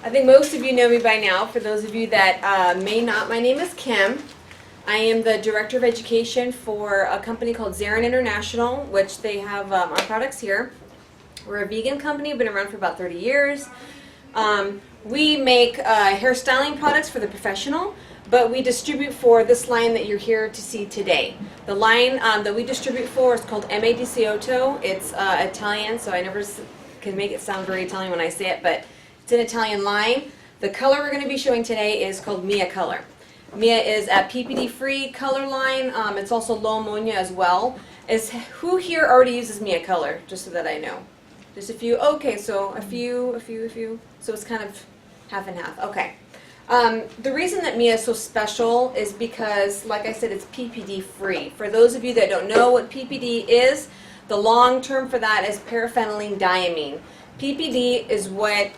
I think most of you know me by now. For those of you that may not, my name is Kim. I am the Director of Education for a company called Zarin International, which they have our products here. We're a vegan company, been around for about 30 years. We make hairstyling products for the professional, but we distribute for this line that you're here to see today. The line that we distribute for is called M.A. di Ciotto. It's Italian, so I never can make it sound very Italian when I say it, but it's an Italian line. The color we're going to be showing today is called Mia color. Mia is a PPD-free color line. It's also low ammonia as well. Who here already uses Mia color? Just so that I know. Just a few. Okay, so a few. So it's kind of half and half. Okay. The reason that Mia is so special is because, like I said, it's PPD-free. For those of you that don't know what PPD is, the long term for that is paraphenylene diamine. PPD is what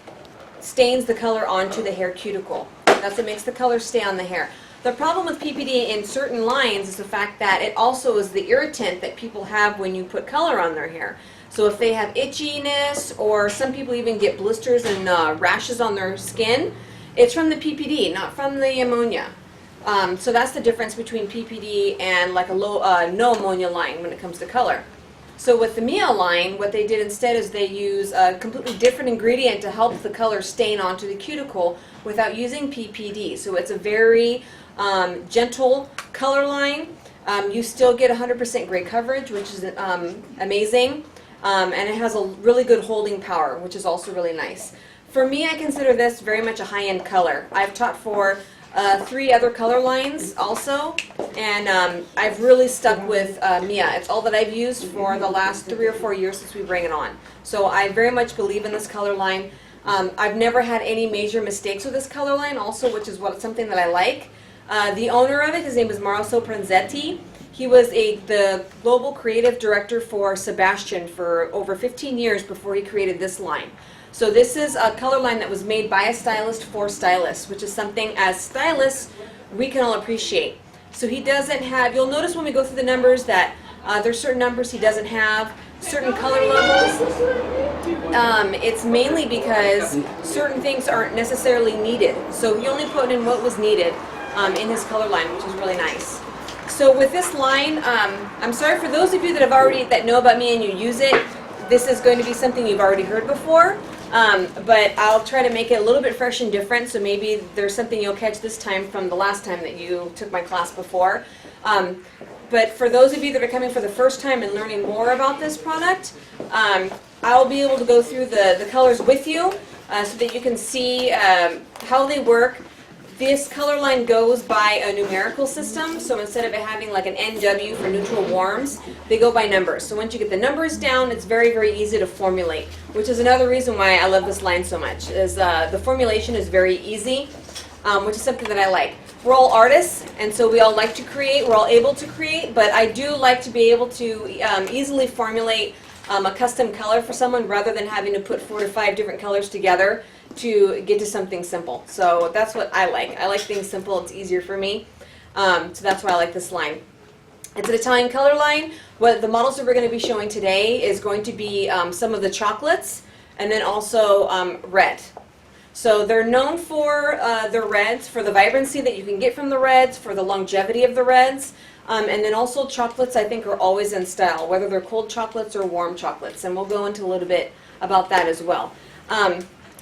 stains the color onto the hair cuticle. That's what makes the color stay on the hair. The problem with PPD in certain lines is the fact that it also is the irritant that people have when you put color on their hair. So if they have itchiness, or some people even get blisters and rashes on their skin, it's from the PPD, not from the ammonia. So that's the difference between PPD and like a no ammonia line when it comes to color. So with the Mia line, what they did instead is they use a completely different ingredient to help the color stain onto the cuticle without using PPD. So it's a very gentle color line. You still get 100% gray coverage, which is amazing. And it has a really good holding power, which is also really nice. For me, I consider this very much a high-end color. I've taught for 3 other color lines also, and I've really stuck with Mia. It's all that I've used for the last 3 or 4 years since we bring it on. So I very much believe in this color line. I've never had any major mistakes with this color line also, which is something that I like. The owner of it, his name is Mauro Pranzetti. He was the global creative director for Sebastian for over 15 years before he created this line. So this is a color line that was made by a stylist for stylists, which is something as stylists we can all appreciate. So he doesn't have, you'll notice when we go through the numbers that there's certain numbers he doesn't have, certain color levels. It's mainly because certain things aren't necessarily needed. So he only put in what was needed in his color line, which is really nice. So with this line, I'm sorry for those of you that know about me and you use it, this is going to be something you've already heard before. But I'll try to make it a little bit fresh and different, so maybe there's something you'll catch this time from the last time that you took my class before. But for those of you that are coming for the first time and learning more about this product, I'll be able to go through the colors with you so that you can see how they work. This color line goes by a numerical system, so instead of it having like an NW for neutral warms, they go by numbers. So once you get the numbers down, it's very, very easy to formulate, which is another reason why I love this line so much, is the formulation is very easy, which is something that I like. We're all artists, and so we all like to create, we're all able to create, but I do like to be able to easily formulate a custom color for someone rather than having to put 4 to 5 different colors together to get to something simple. So that's what I like. I like things simple. It's easier for me. So that's why I like this line. It's an Italian color line. What the models that we're going to be showing today is going to be some of the chocolates and then also red. So they're known for their reds, for the vibrancy that you can get from the reds, for the longevity of the reds. And then also chocolates, I think, are always in style, whether they're cold chocolates or warm chocolates. And we'll go into a little bit about that as well.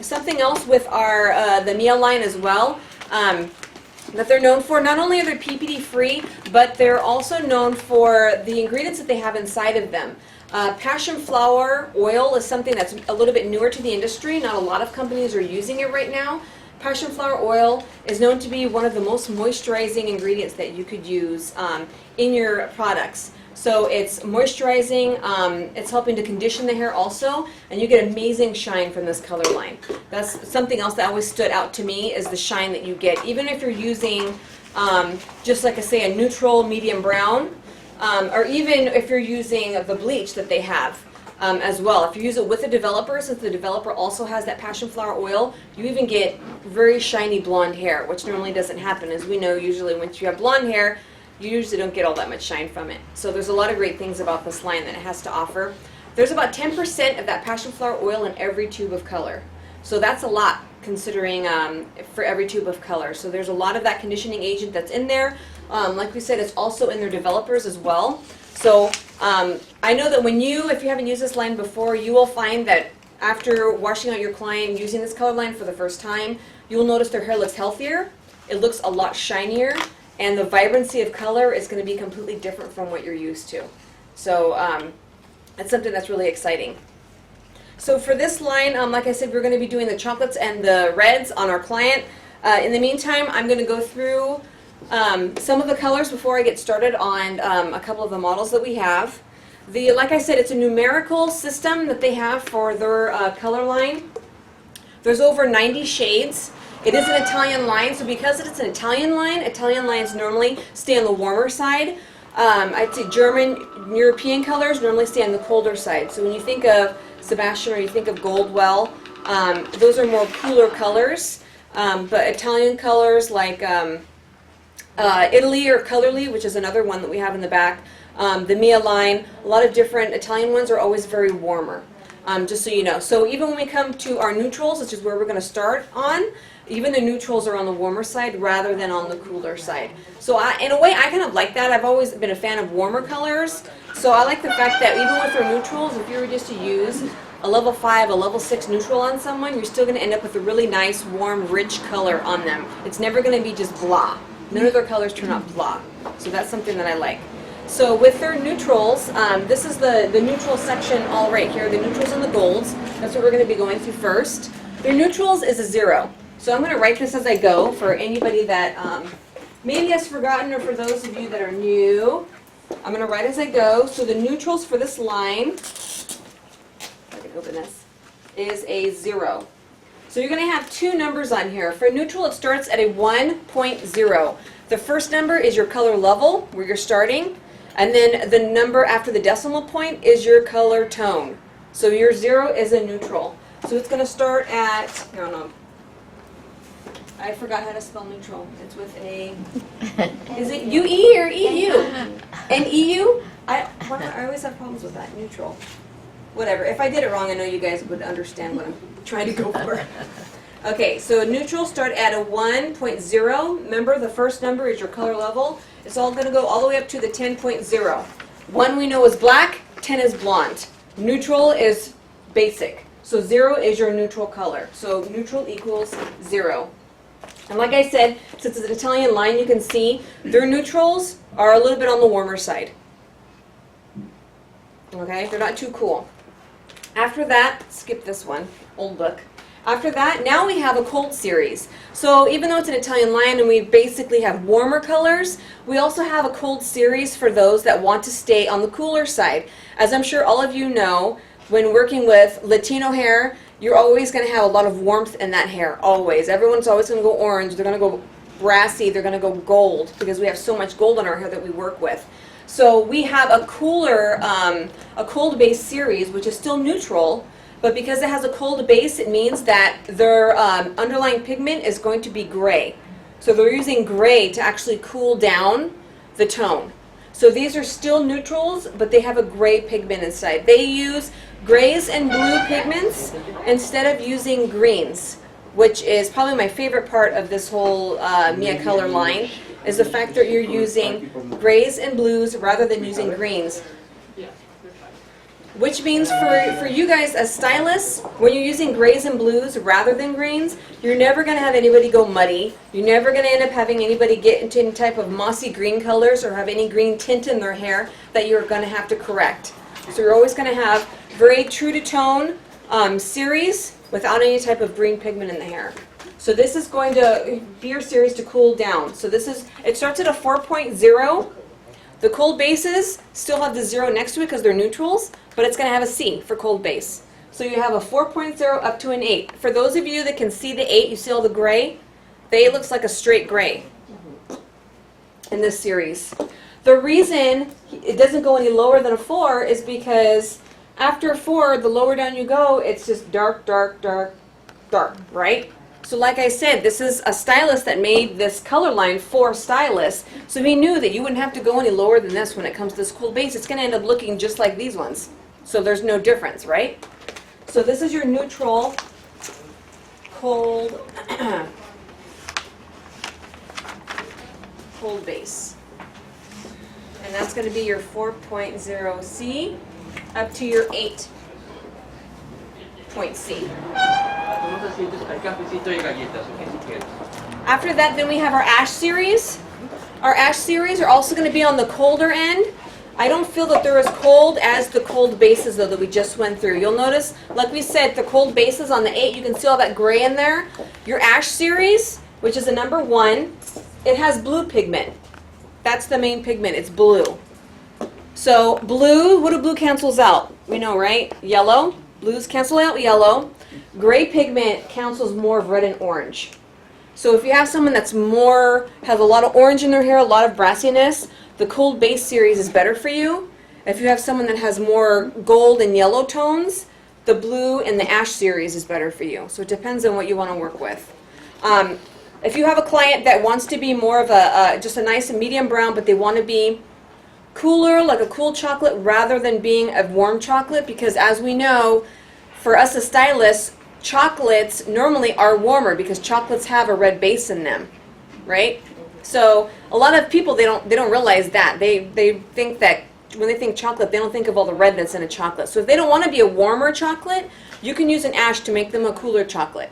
Something else with the Mia line as well that they're known for, not only are they PPD free, but they're also known for the ingredients that they have inside of them. Passion flower oil is something that's a little bit newer to the industry. Not a lot of companies are using it right now. Passion flower oil is known to be one of the most moisturizing ingredients that you could use in your products. So it's moisturizing, it's helping to condition the hair also, and you get amazing shine from this color line. That's something else that always stood out to me, is the shine that you get. Even if you're using, just like I say, a neutral medium brown, or even if you're using the bleach that they have as well. If you use it with a developer, since the developer also has that passion flower oil, you even get very shiny blonde hair, which normally doesn't happen. As we know, usually once you have blonde hair, you usually don't get all that much shine from it. So there's a lot of great things about this line that it has to offer. There's about 10% of that passion flower oil in every tube of color. So that's a lot considering for every tube of color. So there's a lot of that conditioning agent that's in there. Like we said, it's also in their developers as well. So I know that if you haven't used this line before, you will find that after washing out your client using this color line for the first time, you will notice their hair looks healthier, it looks a lot shinier, and the vibrancy of color is going to be completely different from what you're used to. So that's something that's really exciting. So for this line, like I said, we're going to be doing the chocolates and the reds on our client. In the meantime, I'm going to go through some of the colors before I get started on a couple of the models that we have. Like I said, it's a numerical system that they have for their color line. There's over 90 shades. It is an Italian line, so because it's an Italian lines normally stay on the warmer side. I'd say German, European colors normally stay on the colder side. So when you think of Sebastian or you think of Goldwell, those are more cooler colors. But Italian colors like Italy or Colorly, which is another one that we have in the back, the Mia line, a lot of different Italian ones are always very warmer, just so you know. So even when we come to our neutrals, which is where we're going to start on, even the neutrals are on the warmer side rather than on the cooler side. So in a way, I kind of like that. I've always been a fan of warmer colors. So I like the fact that even with our neutrals, if you were just to use a level 5, a level 6 neutral on someone, you're still going to end up with a really nice, warm, rich color on them. It's never going to be just blah. None of their colors turn out blah. So that's something that I like. So with their neutrals, this is the neutral section all right here, the neutrals and the golds. That's what we're going to be going through first. Their neutrals is a 0. So I'm going to write this as I go for anybody that maybe has forgotten, or for those of you that are new. I'm going to write as I go. So the neutrals for this line, if I can open this, is a 0. So you're going to have two numbers on here. For neutral, it starts at a 1.0. The first number is your color level, where you're starting, and then the number after the decimal point is your color tone. So your 0 is a neutral. So it's going to start at, no, I forgot how to spell neutral. It's with a, is it UE or EU? And EU? I always have problems with that, neutral. Whatever. If I did it wrong, I know you guys would understand what I'm trying to go for. Okay, so neutral start at a 1.0. Remember, the first number is your color level. It's all going to go all the way up to the 10.0. 1 we know is black, 10 is blonde. Neutral is basic. So 0 is your neutral color. So neutral equals 0. And like I said, since it's an Italian line, you can see their neutrals are a little bit on the warmer side. Okay, they're not too cool. After that, skip this one, old book. After that, now we have a cold series. So even though it's an Italian line and we basically have warmer colors, we also have a cold series for those that want to stay on the cooler side. As I'm sure all of you know, when working with Latino hair, you're always going to have a lot of warmth in that hair, always. Everyone's always going to go orange, they're going to go brassy, they're going to go gold, because we have so much gold in our hair that we work with. So we have a cooler, a cold base series, which is still neutral, but because it has a cold base, it means that their underlying pigment is going to be gray. So they're using gray to actually cool down the tone. So these are still neutrals, but they have a gray pigment inside. They use grays and blue pigments instead of using greens, which is probably my favorite part of this whole Mia color line, is the fact that you're using grays and blues rather than using greens. Which means for you guys as stylists, when you're using grays and blues rather than greens, you're never going to have anybody go muddy. You're never going to end up having anybody get into any type of mossy green colors or have any green tint in their hair that you're going to have to correct. So you're always going to have very true to tone series without any type of green pigment in the hair. So this is going to be your series to cool down. So this is, it starts at a 4.0. The cold bases still have the 0 next to it because they're neutrals, but it's going to have a C for cold base. So you have a 4.0 up to an 8. For those of you that can see the 8, you see all the gray? The 8 looks like a straight gray in this series. The reason it doesn't go any lower than a 4 is because after a 4, the lower down you go, it's just dark, dark, dark, dark, right? So like I said, this is a stylist that made this color line for stylists. So he knew that you wouldn't have to go any lower than this when it comes to this cool base. It's going to end up looking just like these ones. So there's no difference, right? So this is your neutral cold, cold base. And that's going to be your 4.0C up to your 8.C. After that, then we have our ash series. Our ash series are also going to be on the colder end. I don't feel that they're as cold as the cold bases, though, that we just went through. You'll notice, like we said, the cold bases on the 8, you can see all that gray in there. Your ash series, which is the number 1, it has blue pigment. That's the main pigment. It's blue. So blue, what do blue cancels out? We know, right? Yellow. Blues cancel out yellow. Gray pigment cancels more of red and orange. So if you have someone that's has a lot of orange in their hair, a lot of brassiness, the cold base series is better for you. If you have someone that has more gold and yellow tones, the blue and the ash series is better for you. So it depends on what you want to work with. If you have a client that wants to be more of just a nice and medium brown, but they want to be cooler, like a cool chocolate, rather than being a warm chocolate, because as we know, for us as stylists, chocolates normally are warmer because chocolates have a red base in them, right? So a lot of people, they don't realize that. They think that when they think chocolate, they don't think of all the red that's in a chocolate. So if they don't want to be a warmer chocolate, you can use an ash to make them a cooler chocolate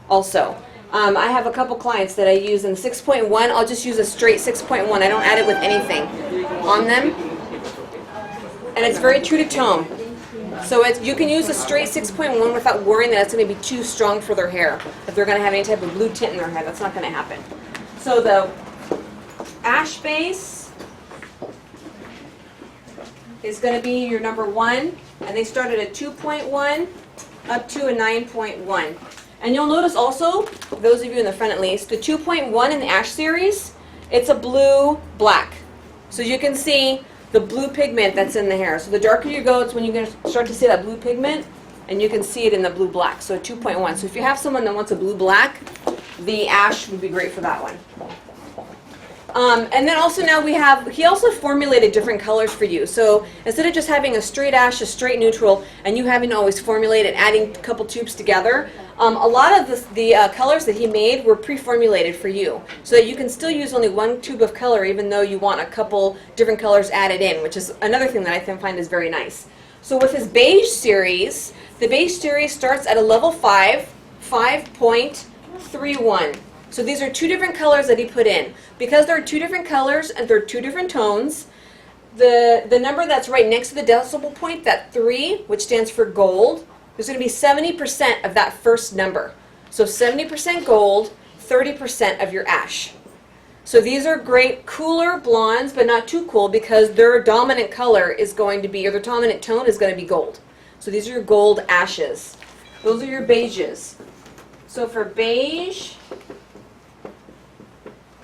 also. I have a couple clients that I use in 6.1. I'll just use a straight 6.1. I don't add it with anything on them. And it's very true to tone. So you can use a straight 6.1 without worrying that it's going to be too strong for their hair. If they're going to have any type of blue tint in their hair, that's not going to happen. So the ash base is going to be your number 1. And they start at a 2.1 up to a 9.1. And you'll notice also, those of you in the front at least, the 2.1 in the ash series, it's a blue-black. So you can see the blue pigment that's in the hair. So the darker you go, it's when you're going to start to see that blue pigment, and you can see it in the blue-black. So 2.1. So if you have someone that wants a blue-black, the ash would be great for that one. And then also now he also formulated different colors for you. So instead of just having a straight ash, a straight neutral, and you having to always formulate and adding a couple tubes together, a lot of the colors that he made were pre-formulated for you. So that you can still use only one tube of color even though you want a couple different colors added in, which is another thing that I find is very nice. So with his beige series, the beige series starts at a level 5, 5.31. So these are 2 different colors that he put in. Because there are 2 different colors and they're 2 different tones, the number that's right next to the decimal point, that 3, which stands for gold, there's going to be 70% of that first number. So 70% gold, 30% of your ash. So these are great cooler blondes, but not too cool because their dominant color is going to be, or their dominant tone is going to be gold. So these are your gold ashes. Those are your beiges. So for beige,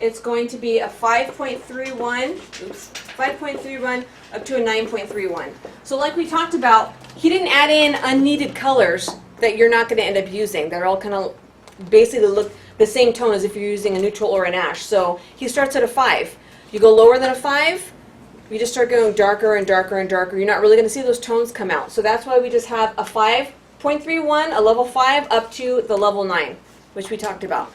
it's going to be a 5.31 up to a 9.31. So like we talked about, he didn't add in unneeded colors that you're not going to end up using. They're all kind of basically look the same tone as if you're using a neutral or an ash. So he starts at a 5. You go lower than a 5, you just start going darker and darker and darker. You're not really going to see those tones come out. So that's why we just have a 5.31, a level 5, up to the level 9, which we talked about.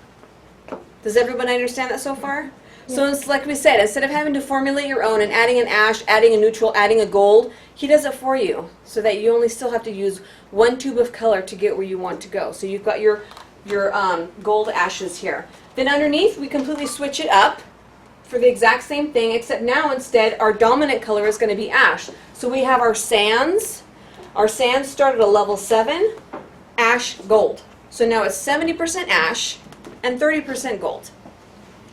Does everyone understand that so far? Yeah. So it's like we said, instead of having to formulate your own and adding an ash, adding a neutral, adding a gold, he does it for you so that you only still have to use one tube of color to get where you want to go. So you've got your gold ashes here. Then underneath, we completely switch it up for the exact same thing, except now instead our dominant color is going to be ash. So we have our sands. Our sands start at a level 7, ash gold. So now it's 70% ash and 30% gold.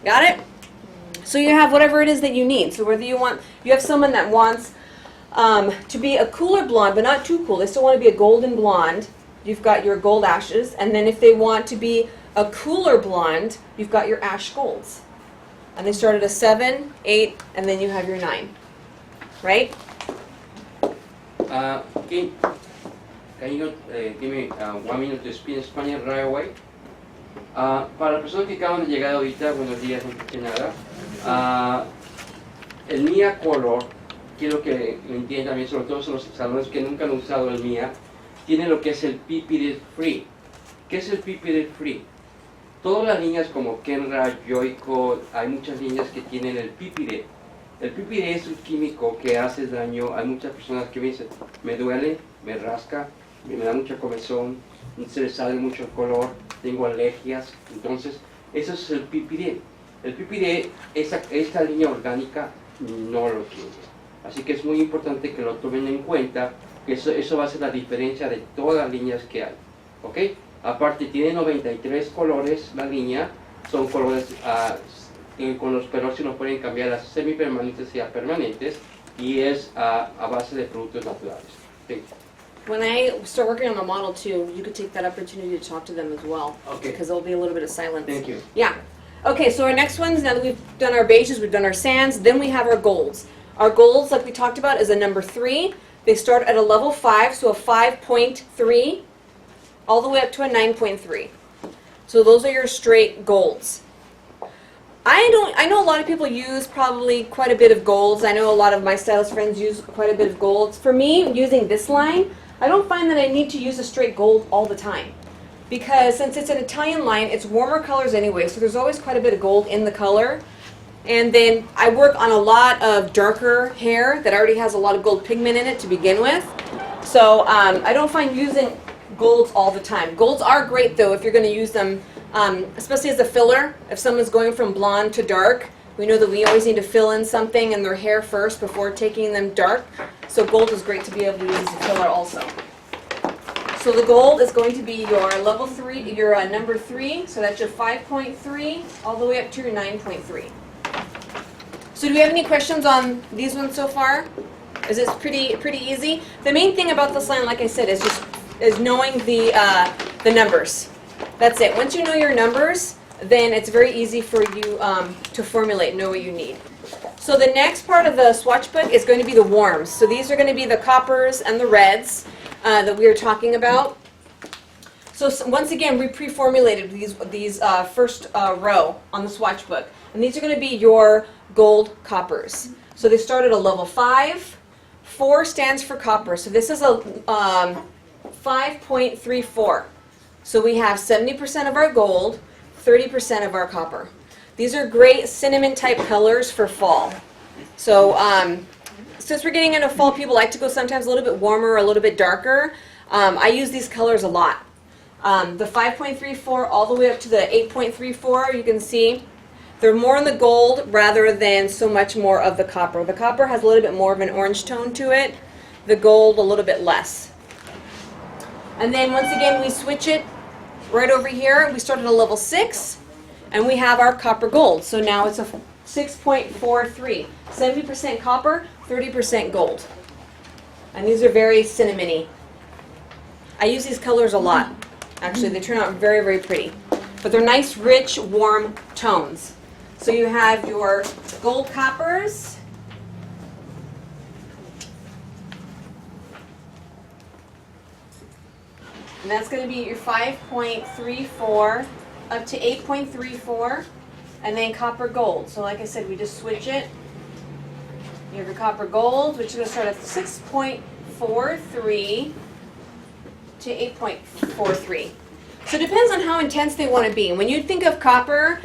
Got it? So you have whatever it is that you need. So whether you have someone that wants to be a cooler blonde, but not too cool. They still want to be a golden blonde. You've got your gold ashes. And then if they want to be a cooler blonde, you've got your ash golds. And they start at a 7, 8, and then you have your 9. Right? Can you give me 1 minute to speak Spanish right away? Para las personas que acaban de llegar ahorita, buenos días, no escuché nada. El Mia Color, quiero que lo entiendan también, sobre todo los salones que nunca han usado el Mia, tiene lo que es el PPD Free. ¿Qué es el PPD free? Todas las líneas como Kenra, Joico, hay muchas líneas que tienen el PPD. El PPD es un químico que hace daño. Hay muchas personas que me dicen, me duele, me rasca, me da mucha comezón, se le sale mucho el color, tengo alergias. Entonces, eso es el PPD. El PPD, esta línea orgánica no lo tiene. Así que es muy importante que lo tomen en cuenta, que eso va a ser la diferencia de todas las líneas que hay. ¿Ok? Aparte, tiene 93 colores la línea, son colores con los colores se nos pueden cambiar a semipermanentes y a permanentes, y es a base de productos naturales. Thank you. When I start working on the model too, you could take that opportunity to talk to them as well. Okay. Because there'll be a little bit of silence. Thank you. Yeah. Okay, so our next ones, now that we've done our beiges, we've done our sands, then we have our golds. Our golds, like we talked about, is a number 3. They start at a level 5, so a 5.3, all the way up to a 9.3. So those are your straight golds. I know a lot of people use probably quite a bit of golds. I know a lot of my stylist friends use quite a bit of golds. For me, using this line, I don't find that I need to use a straight gold all the time. Because since it's an Italian line, it's warmer colors anyway, so there's always quite a bit of gold in the color. And then I work on a lot of darker hair that already has a lot of gold pigment in it to begin with. So I don't find using golds all the time. Golds are great though if you're going to use them, especially as a filler. If someone's going from blonde to dark, we know that we always need to fill in something in their hair first before taking them dark. So gold is great to be able to use as a filler also. So the gold is going to be your level 3, your number 3, so that's your 5.3 all the way up to your 9.3. So do we have any questions on these ones so far? Is this pretty easy? The main thing about this line, like I said, is knowing the numbers. That's it. Once you know your numbers, then it's very easy for you to formulate, know what you need. So the next part of the swatch book is going to be the warms. So these are going to be the coppers and the reds that we were talking about. So once again, we pre-formulated these first row on the swatch book. And these are going to be your gold coppers. So they start at a level 5. 4 stands for copper. So this is a 5.34. So we have 70% of our gold, 30% of our copper. These are great cinnamon type colors for fall. So since we're getting into fall, people like to go sometimes a little bit warmer, a little bit darker. I use these colors a lot. The 5.34 all the way up to the 8.34, you can see they're more in the gold rather than so much more of the copper. The copper has a little bit more of an orange tone to it, the gold a little bit less. And then once again we switch it right over here. We start at a level 6 and we have our copper gold. So now it's a 6.43. 70% copper, 30% gold. And these are very cinnamony. I use these colors a lot. Actually, they turn out very, very pretty. But they're nice, rich, warm tones. So you have your gold coppers. And that's going to be your 5.34 up to 8.34. And then copper gold. So like I said, we just switch it. You have your copper gold, which is going to start at 6.43 to 8.43. So it depends on how intense they want to be. When you think of copper,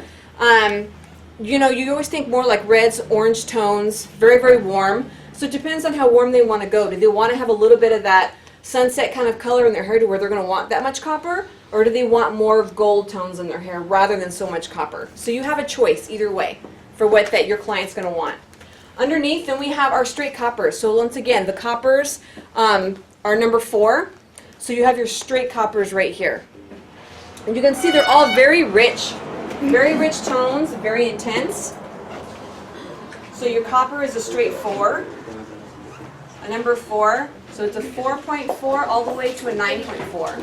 you know, you always think more like reds, orange tones, very, very warm. So it depends on how warm they want to go. Do they want to have a little bit of that sunset kind of color in their hair to where they're going to want that much copper? Or do they want more gold tones in their hair rather than so much copper? So you have a choice either way for what that your client's going to want. Underneath, then we have our straight coppers. So once again, the coppers are number 4. So you have your straight coppers right here. And you can see they're all very rich tones, very intense. So your copper is a straight 4, a number 4. So it's a 4.4 all the way to a 9.4.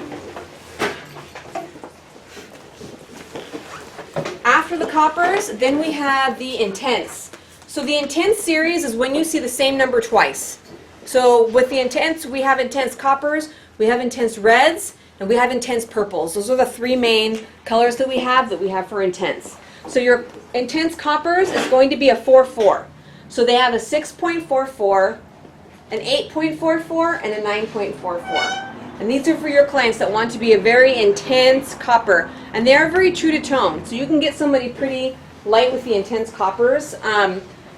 After the coppers, then we have the intense. So the intense series is when you see the same number twice. So with the intense, we have intense coppers, we have intense reds, and we have intense purples. Those are the 3 main colors that we have for intense. So your intense coppers is going to be a 4.4. So they have a 6.44, an 8.44, and a 9.44. And these are for your clients that want to be a very intense copper. And they are very true to tone. So you can get somebody pretty light with the intense coppers.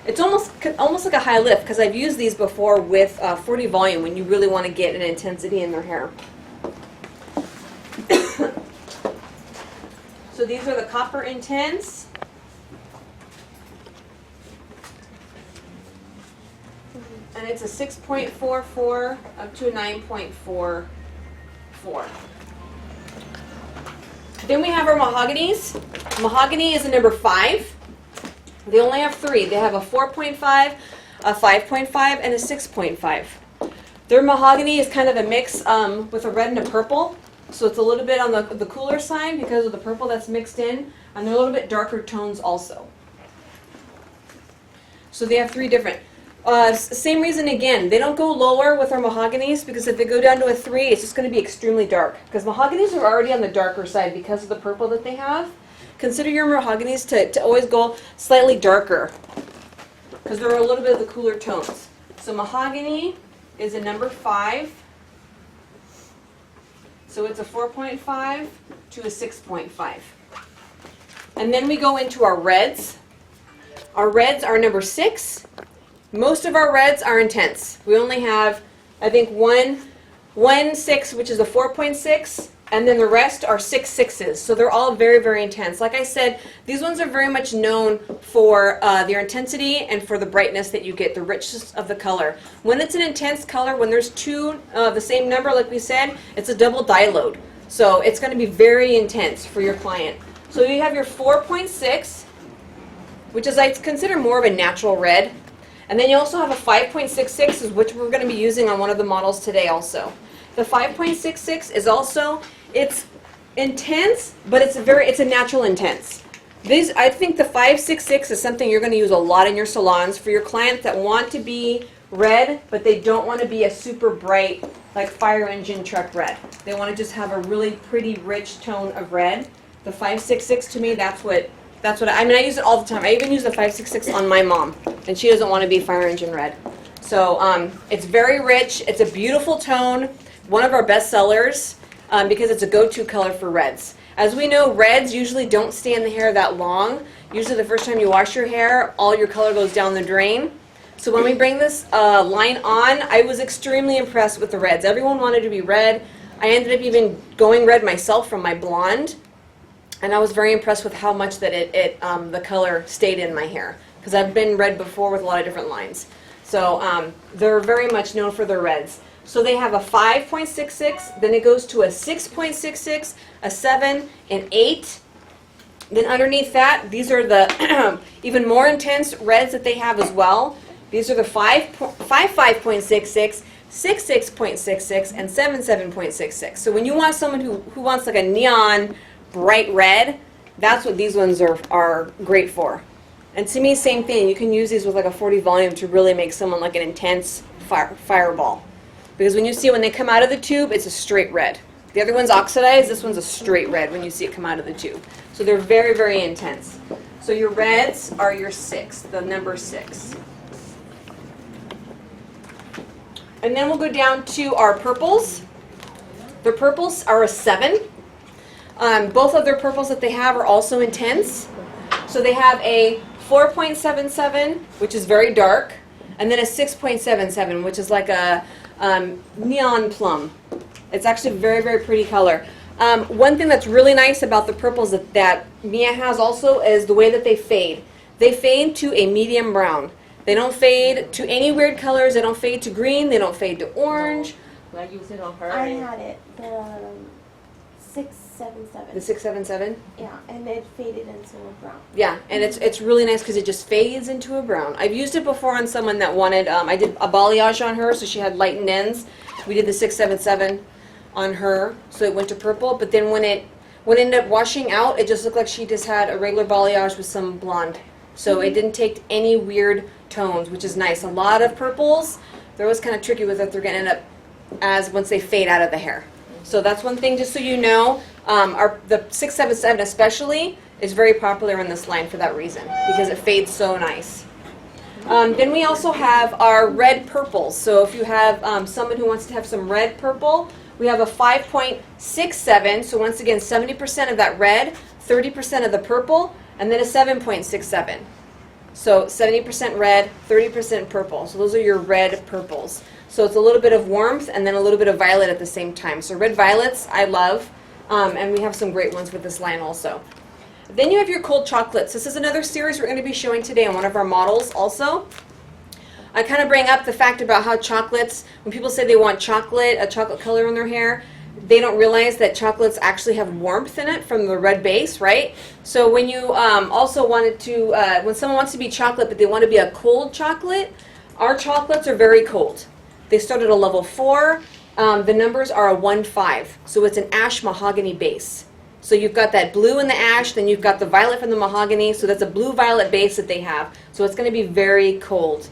It's almost like a high lift because I've used these before with 40 volume when you really want to get an intensity in their hair. So these are the copper intense. And it's a 6.44 up to a 9.44. Then we have our mahoganies. Mahogany is a number 5. They only have 3. They have a 4.5, a 5.5, and a 6.5. Their mahogany is kind of a mix with a red and a purple. So it's a little bit on the cooler side because of the purple that's mixed in. And they're a little bit darker tones also. So they have 3 different. Same reason again, they don't go lower with our mahoganies because if they go down to a 3, it's just going to be extremely dark. Because mahoganies are already on the darker side because of the purple that they have. Consider your mahoganies to always go slightly darker because they're a little bit of the cooler tones. So mahogany is a number 5. So it's a 4.5 to a 6.5. And then we go into our reds. Our reds are number 6. Most of our reds are intense. We only have, I think, one 6, which is a 4.6, and then the rest are 6 6s. So they're all very, very intense. Like I said, these ones are very much known for their intensity and for the brightness that you get, the richness of the color. When it's an intense color, when there's 2 of the same number, like we said, it's a double dye load. So it's going to be very intense for your client. So you have your 4.6, which is I consider more of a natural red. And then you also have a 5.66, which we're going to be using on one of the models today also. The 5.66 is also, it's intense, but it's a natural intense. I think the 5.66 is something you're going to use a lot in your salons for your clients that want to be red, but they don't want to be a super bright, like fire engine truck red. They want to just have a really pretty rich tone of red. The 5.66 to me, that's what I use it all the time. I even use the 5.66 on my mom, and she doesn't want to be fire engine red. So it's very rich. It's a beautiful tone. One of our best sellers because it's a go-to color for reds. As we know, reds usually don't stay in the hair that long. Usually the first time you wash your hair, all your color goes down the drain. So when we bring this line on, I was extremely impressed with the reds. Everyone wanted to be red. I ended up even going red myself from my blonde. And I was very impressed with how much that the color stayed in my hair. Because I've been red before with a lot of different lines. So they're very much known for their reds. So they have a 5.66, then it goes to a 6.66, a 7, an 8. Then underneath that, these are the even more intense reds that they have as well. These are the 5.66, 6.66, and 7.66. So when you want someone who wants like a neon bright red, that's what these ones are great for. And to me, same thing. You can use these with like a 40 volume to really make someone like an intense fireball. Because when they come out of the tube, it's a straight red. The other one's oxidized. This one's a straight red when you see it come out of the tube. So they're very, very intense. So your reds are your 6, the number 6. And then we'll go down to our purples. The purples are a 7. Both of their purples that they have are also intense. So they have a 4.77, which is very dark, and then a 6.77, which is like a neon plum. It's actually a very, very pretty color. One thing that's really nice about the purples that Mia has also is the way that they fade. They fade to a medium brown. They don't fade to any weird colors. They don't fade to green. They don't fade to orange. I use it on her. I had it, the 677. The 677? Yeah, and it faded into a brown. Yeah, and it's really nice because it just fades into a brown. I've used it before on someone that wanted, I did a balayage on her, so she had lightened ends. We did the 677 on her, so it went to purple. But then when it ended up washing out, it just looked like she just had a regular balayage with some blonde. So it didn't take any weird tones, which is nice. A lot of purples, they're always kind of tricky with it. They're going to end up as once they fade out of the hair. So that's one thing, just so you know. The 677 especially is very popular in this line for that reason, because it fades so nice. Then we also have our red purples. So if you have someone who wants to have some red purple, We have a 5.67, so once again, 70% of that red, 30% of the purple, and then a 7.67. So 70% red, 30% purple. So those are your red purples. So it's a little bit of warmth and then a little bit of violet at the same time. So red violets, I love, and we have some great ones with this line also. Then you have your cold chocolates. This is another series we're going to be showing today on one of our models also. I kind of bring up the fact about how chocolates, when people say they want chocolate, a chocolate color in their hair, they don't realize that chocolates actually have warmth in it from the red base, right? So when you also wanted to, when someone wants to be chocolate but they want to be a cold chocolate, our chocolates are very cold. They start at a level 4. The numbers are a 1-5. So it's an ash mahogany base. So you've got that blue in the ash, then you've got the violet from the mahogany. So that's a blue-violet base that they have. So it's going to be very cold.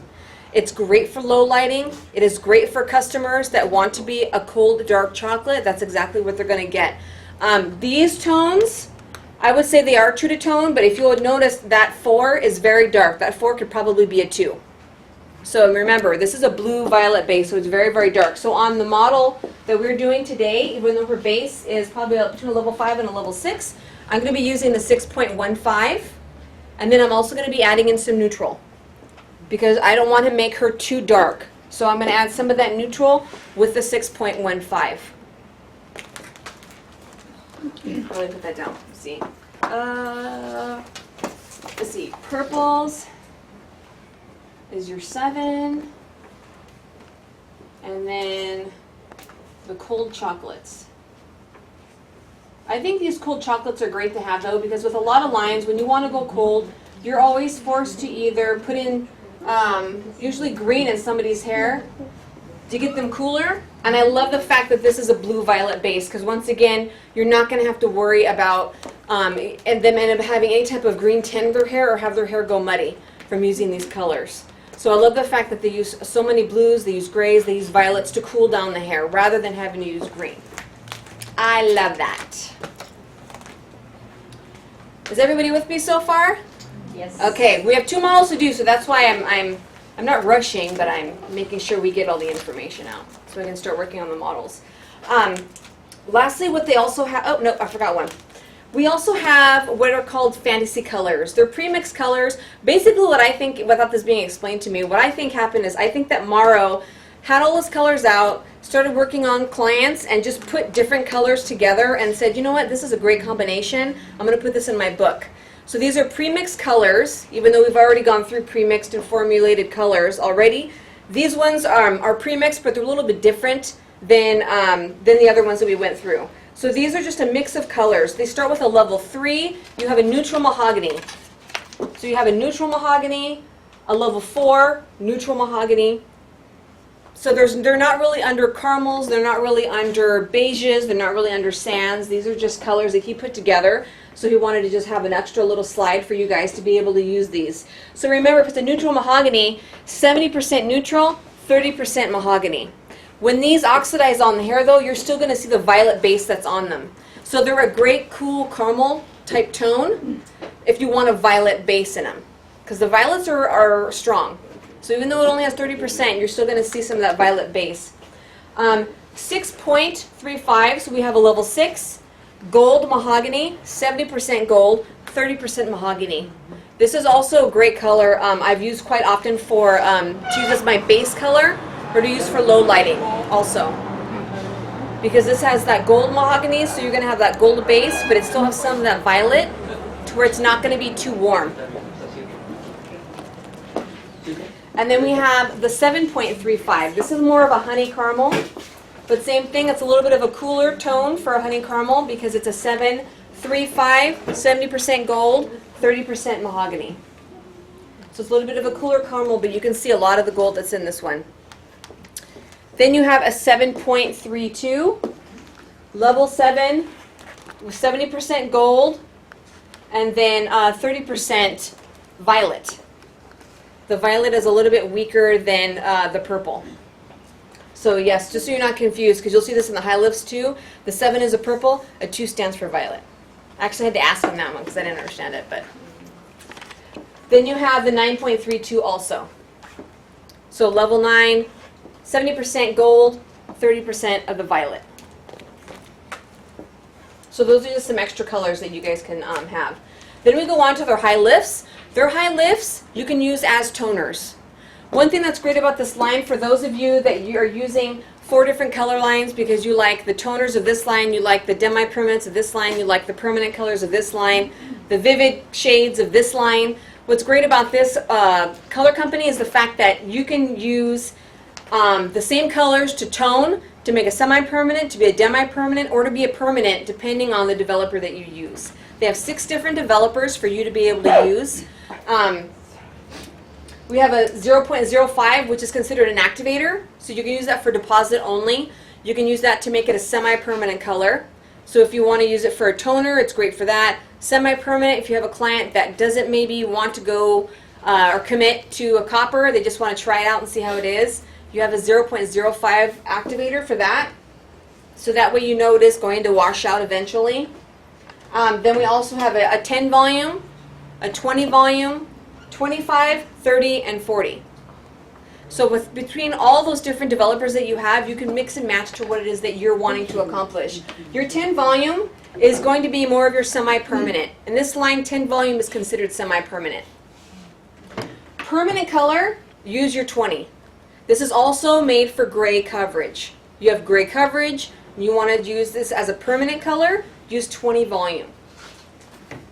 It's great for low lighting. It is great for customers that want to be a cold, dark chocolate. That's exactly what they're going to get. These tones, I would say they are true to tone, but if you would notice, that 4 is very dark. That 4 could probably be a 2. So remember, this is a blue-violet base, so it's very, very dark. So on the model that we're doing today, even though her base is probably between a level 5 and a level 6, I'm going to be using the 6.15, and then I'm also going to be adding in some neutral, because I don't want to make her too dark. So I'm going to add some of that neutral with the 6.15. Let me put that down. Let's see. Let's see. Purples is your 7. And then the cold chocolates. I think these cold chocolates are great to have, though, because with a lot of lines, when you want to go cold, you're always forced to either put in usually green in somebody's hair to get them cooler. And I love the fact that this is a blue-violet base, because once again, you're not going to have to worry about them end up having any type of green tint in their hair or have their hair go muddy from using these colors. So I love the fact that they use so many blues, they use grays, they use violets to cool down the hair rather than having to use green. I love that. Is everybody with me so far? Yes. Okay, we have 2 models to do, so that's why I'm not rushing, but I'm making sure we get all the information out so we can start working on the models. Lastly, what they also have, oh no, I forgot one. We also have what are called fantasy colors. They're pre-mixed colors. Basically what I think, without this being explained to me, what I think happened is I think that Morrow had all his colors out, started working on clients, and just put different colors together and said, you know what, this is a great combination. I'm going to put this in my book. So these are pre-mixed colors, even though we've already gone through pre-mixed and formulated colors already. These ones are pre-mixed, but they're a little bit different than the other ones that we went through. So these are just a mix of colors. They start with a level 3. You have a neutral mahogany. So you have a neutral mahogany, a level 4, neutral mahogany. So they're not really under caramels, they're not really under beiges, they're not really under sands. These are just colors that he put together. So he wanted to just have an extra little slide for you guys to be able to use these. So remember, if it's a neutral mahogany, 70% neutral, 30% mahogany. When these oxidize on the hair, though, you're still going to see the violet base that's on them. So they're a great, cool caramel type tone if you want a violet base in them, because the violets are strong. So even though it only has 30%, you're still going to see some of that violet base. 6.35, so we have a level 6. Gold mahogany, 70% gold, 30% mahogany. This is also a great color I've used quite often for to use as my base color or to use for low lighting also. Because this has that gold mahogany, so you're going to have that gold base, but it still has some of that violet to where it's not going to be too warm. And then we have the 7.35. This is more of a honey caramel, but same thing, it's a little bit of a cooler tone for a honey caramel because it's a 7.35, 70% gold, 30% mahogany. So it's a little bit of a cooler caramel, but you can see a lot of the gold that's in this one. Then you have a 7.32, level 7, with 70% gold, and then 30% violet. The violet is a little bit weaker than the purple. So yes, just so you're not confused, because you'll see this in the high lifts too. The 7 is a purple, a 2 stands for violet. I actually had to ask on that one because I didn't understand it. But then you have the 9.32 also. So level 9, 70% gold, 30% of the violet. So those are just some extra colors that you guys can have. Then we go on to their high lifts. Their high lifts you can use as toners. One thing that's great about this line, for those of you that you are using 4 different color lines because you like the toners of this line, you like the demi-permanents of this line, you like the permanent colors of this line, the vivid shades of this line. What's great about this color company is the fact that you can use the same colors to tone, to make a semi-permanent, to be a demi-permanent, or to be a permanent, depending on the developer that you use. They have 6 different developers for you to be able to use. We have a 0.05, which is considered an activator, so you can use that for deposit only. You can use that to make it a semi-permanent color. So if you want to use it for a toner, it's great for that. Semi-permanent, if you have a client that doesn't maybe want to go or commit to a copper, they just want to try it out and see how it is, you have a 0.05 activator for that. So that way you know it is going to wash out eventually. Then we also have a 10 volume, a 20 volume, 25, 30, and 40. So between all those different developers that you have, you can mix and match to what it is that you're wanting to accomplish. Your 10 volume is going to be more of your semi-permanent. And this line 10 volume is considered semi-permanent. Permanent color, use your 20. This is also made for gray coverage. You have gray coverage, you want to use this as a permanent color, use 20 volume.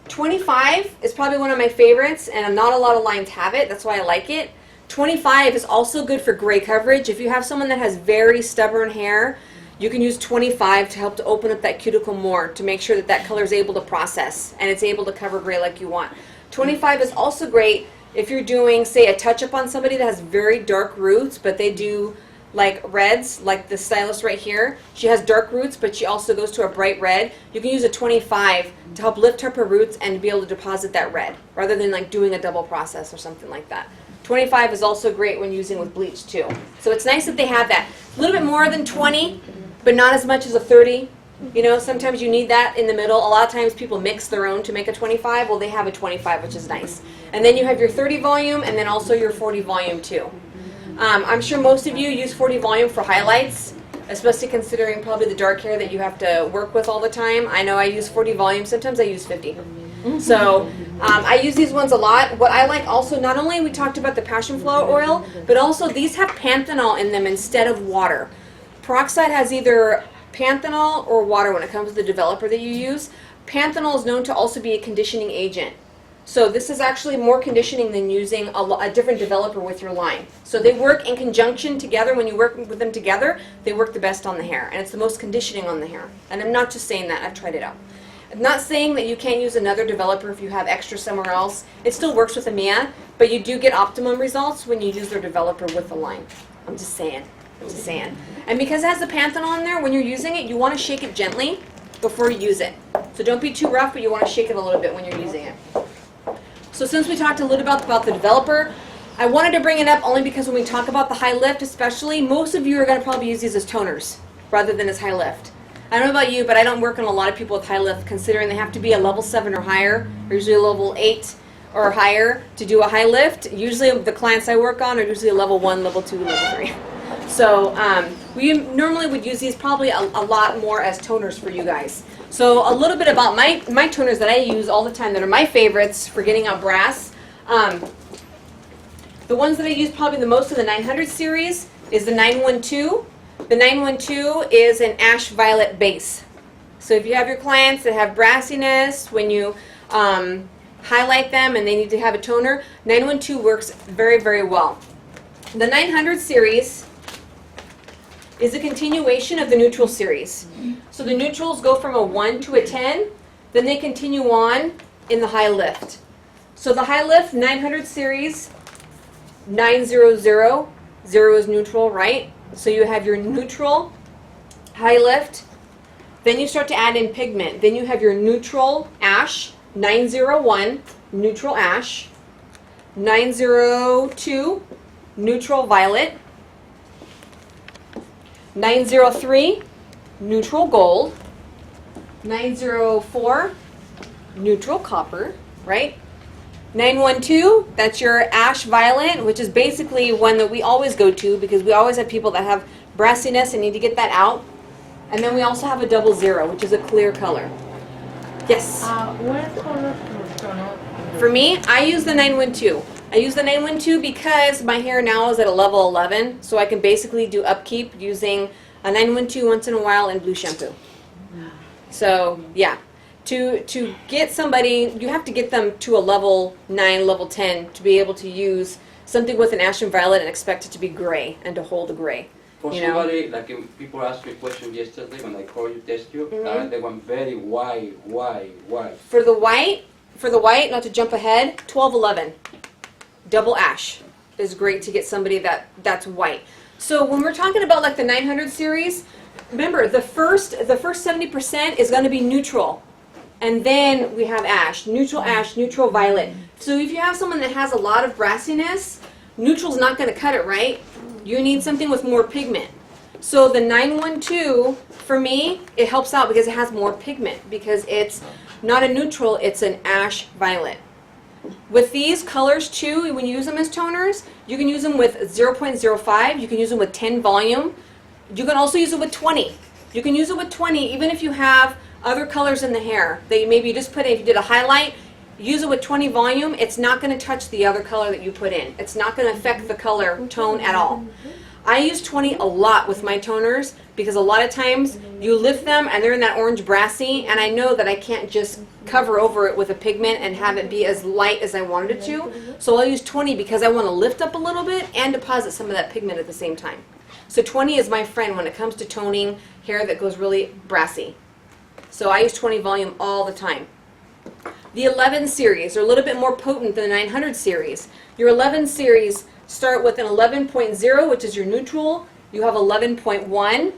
25 is probably one of my favorites, and not a lot of lines have it. That's why I like it. 25 is also good for gray coverage. If you have someone that has very stubborn hair, you can use 25 to help to open up that cuticle more, to make sure that that color is able to process and it's able to cover gray like you want. 25 is also great if you're doing, say, a touch-up on somebody that has very dark roots, but they do like reds, like the stylist right here. She has dark roots, but she also goes to a bright red. You can use a 25 to help lift up her roots and be able to deposit that red, rather than like doing a double process or something like that. 25 is also great when using with bleach too. So it's nice that they have that. A little bit more than 20, but not as much as a 30. You know, sometimes you need that in the middle. A lot of times people mix their own to make a 25. Well, they have a 25, which is nice. And then you have your 30 volume and then also your 40 volume too. I'm sure most of you use 40 volume for highlights, especially considering probably the dark hair that you have to work with all the time. I know I use 40 volume. Sometimes I use 50. So I use these ones a lot. What I like also, not only we talked about the passion flower oil, but also these have panthenol in them instead of water. Peroxide has either panthenol or water when it comes to the developer that you use. Panthenol is known to also be a conditioning agent. So this is actually more conditioning than using a different developer with your line. So they work in conjunction together. When you work with them together, they work the best on the hair. And it's the most conditioning on the hair. And I'm not just saying that. I've tried it out. I'm not saying that you can't use another developer if you have extra somewhere else. It still works with EMEA, but you do get optimum results when you use their developer with the line. I'm just saying. And because it has the panthenol in there, when you're using it, you want to shake it gently before you use it. So don't be too rough, but you want to shake it a little bit when you're using it. So since we talked a little bit about the developer, I wanted to bring it up only because when we talk about the high lift especially, most of you are going to probably use these as toners rather than as high lift. I don't know about you, but I don't work on a lot of people with high lift, considering they have to be a level 7 or higher, or usually a level 8 or higher to do a high lift. Usually the clients I work on are usually a level 1, level 2, level 3. So we normally would use these probably a lot more as toners for you guys. So a little bit about my toners that I use all the time that are my favorites for getting out brass. The ones that I use probably the most in the 900 series is the 912. The 912 is an ash violet base. So if you have your clients that have brassiness, when you highlight them and they need to have a toner, 912 works very, very well. The 900 series is a continuation of the neutral series. So the neutrals go from a 1 to a 10, then they continue on in the high lift. So the high lift 900 series, 900, 0 is neutral, right? So you have your neutral high lift, then you start to add in pigment. Then you have your neutral ash, 901, neutral ash, 902, neutral violet, 903, neutral gold, 904, neutral copper, right? 912, that's your ash violet, which is basically one that we always go to because we always have people that have brassiness and need to get that out. And then we also have a 00, which is a clear color. Yes. What color for toner? For me, I use the 912. I use the 912 because my hair now is at a level 11, so I can basically do upkeep using a 912 once in a while and blue shampoo. So yeah, to get somebody, you have to get them to a level 9, level 10 to be able to use something with an ashen violet and expect it to be gray and to hold the gray. For You know? somebody, like people asked me a question yesterday when I called you, test you, Mhm. they want very white. For the white, not to jump ahead, 1211. Double ash is great to get somebody that's white. So when we're talking about like the 900 series, remember the first 70% is going to be neutral. And then we have ash, neutral violet. So if you have someone that has a lot of brassiness, neutral's not going to cut it, right? You need something with more pigment. So the 912, for me, it helps out because it has more pigment, because it's not a neutral, it's an ash violet. With these colors too, when you use them as toners, you can use them with 0.05, you can use them with 10 volume. You can also use it with 20. You can use it with 20 even if you have other colors in the hair that maybe you just put in. If you did a highlight, use it with 20 volume, it's not going to touch the other color that you put in. It's not going to affect the color tone at all. I use 20 a lot with my toners because a lot of times you lift them and they're in that orange brassy, and I know that I can't just cover over it with a pigment and have it be as light as I wanted it to. So I'll use 20 because I want to lift up a little bit and deposit some of that pigment at the same time. So 20 is my friend when it comes to toning hair that goes really brassy. So I use 20 volume all the time. The 11 series are a little bit more potent than the 900 series. Your 11 series start with an 11.0, which is your neutral. You have 11.1,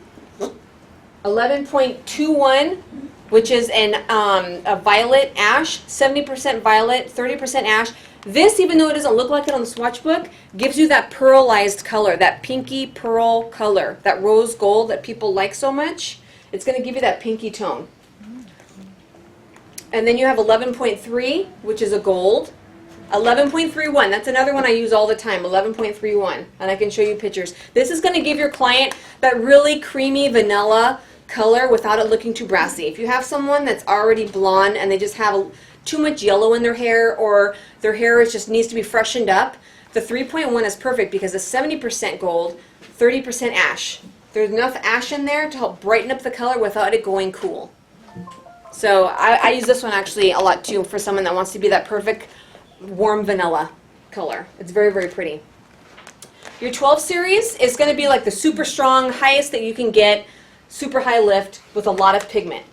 11.21, which is a violet ash, 70% violet, 30% ash. This, even though it doesn't look like it on the swatch book, gives you that pearlized color, that pinky pearl color, that rose gold that people like so much. It's going to give you that pinky tone. And then you have 11.3, which is a gold. 11.31, that's another one I use all the time, 11.31, and I can show you pictures. This is going to give your client that really creamy vanilla color without it looking too brassy. If you have someone that's already blonde and they just have too much yellow in their hair, or their hair just needs to be freshened up, the 3.1 is perfect because it's 70% gold, 30% ash. There's enough ash in there to help brighten up the color without it going cool. So I use this one actually a lot too for someone that wants to be that perfect warm vanilla color. It's very, very pretty. Your 12 series is going to be like the super strong, highest that you can get, super high lift with a lot of pigment.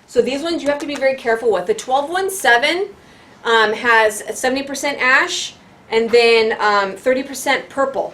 So these ones you have to be very careful with. The 1217 has 70% ash and then 30% purple.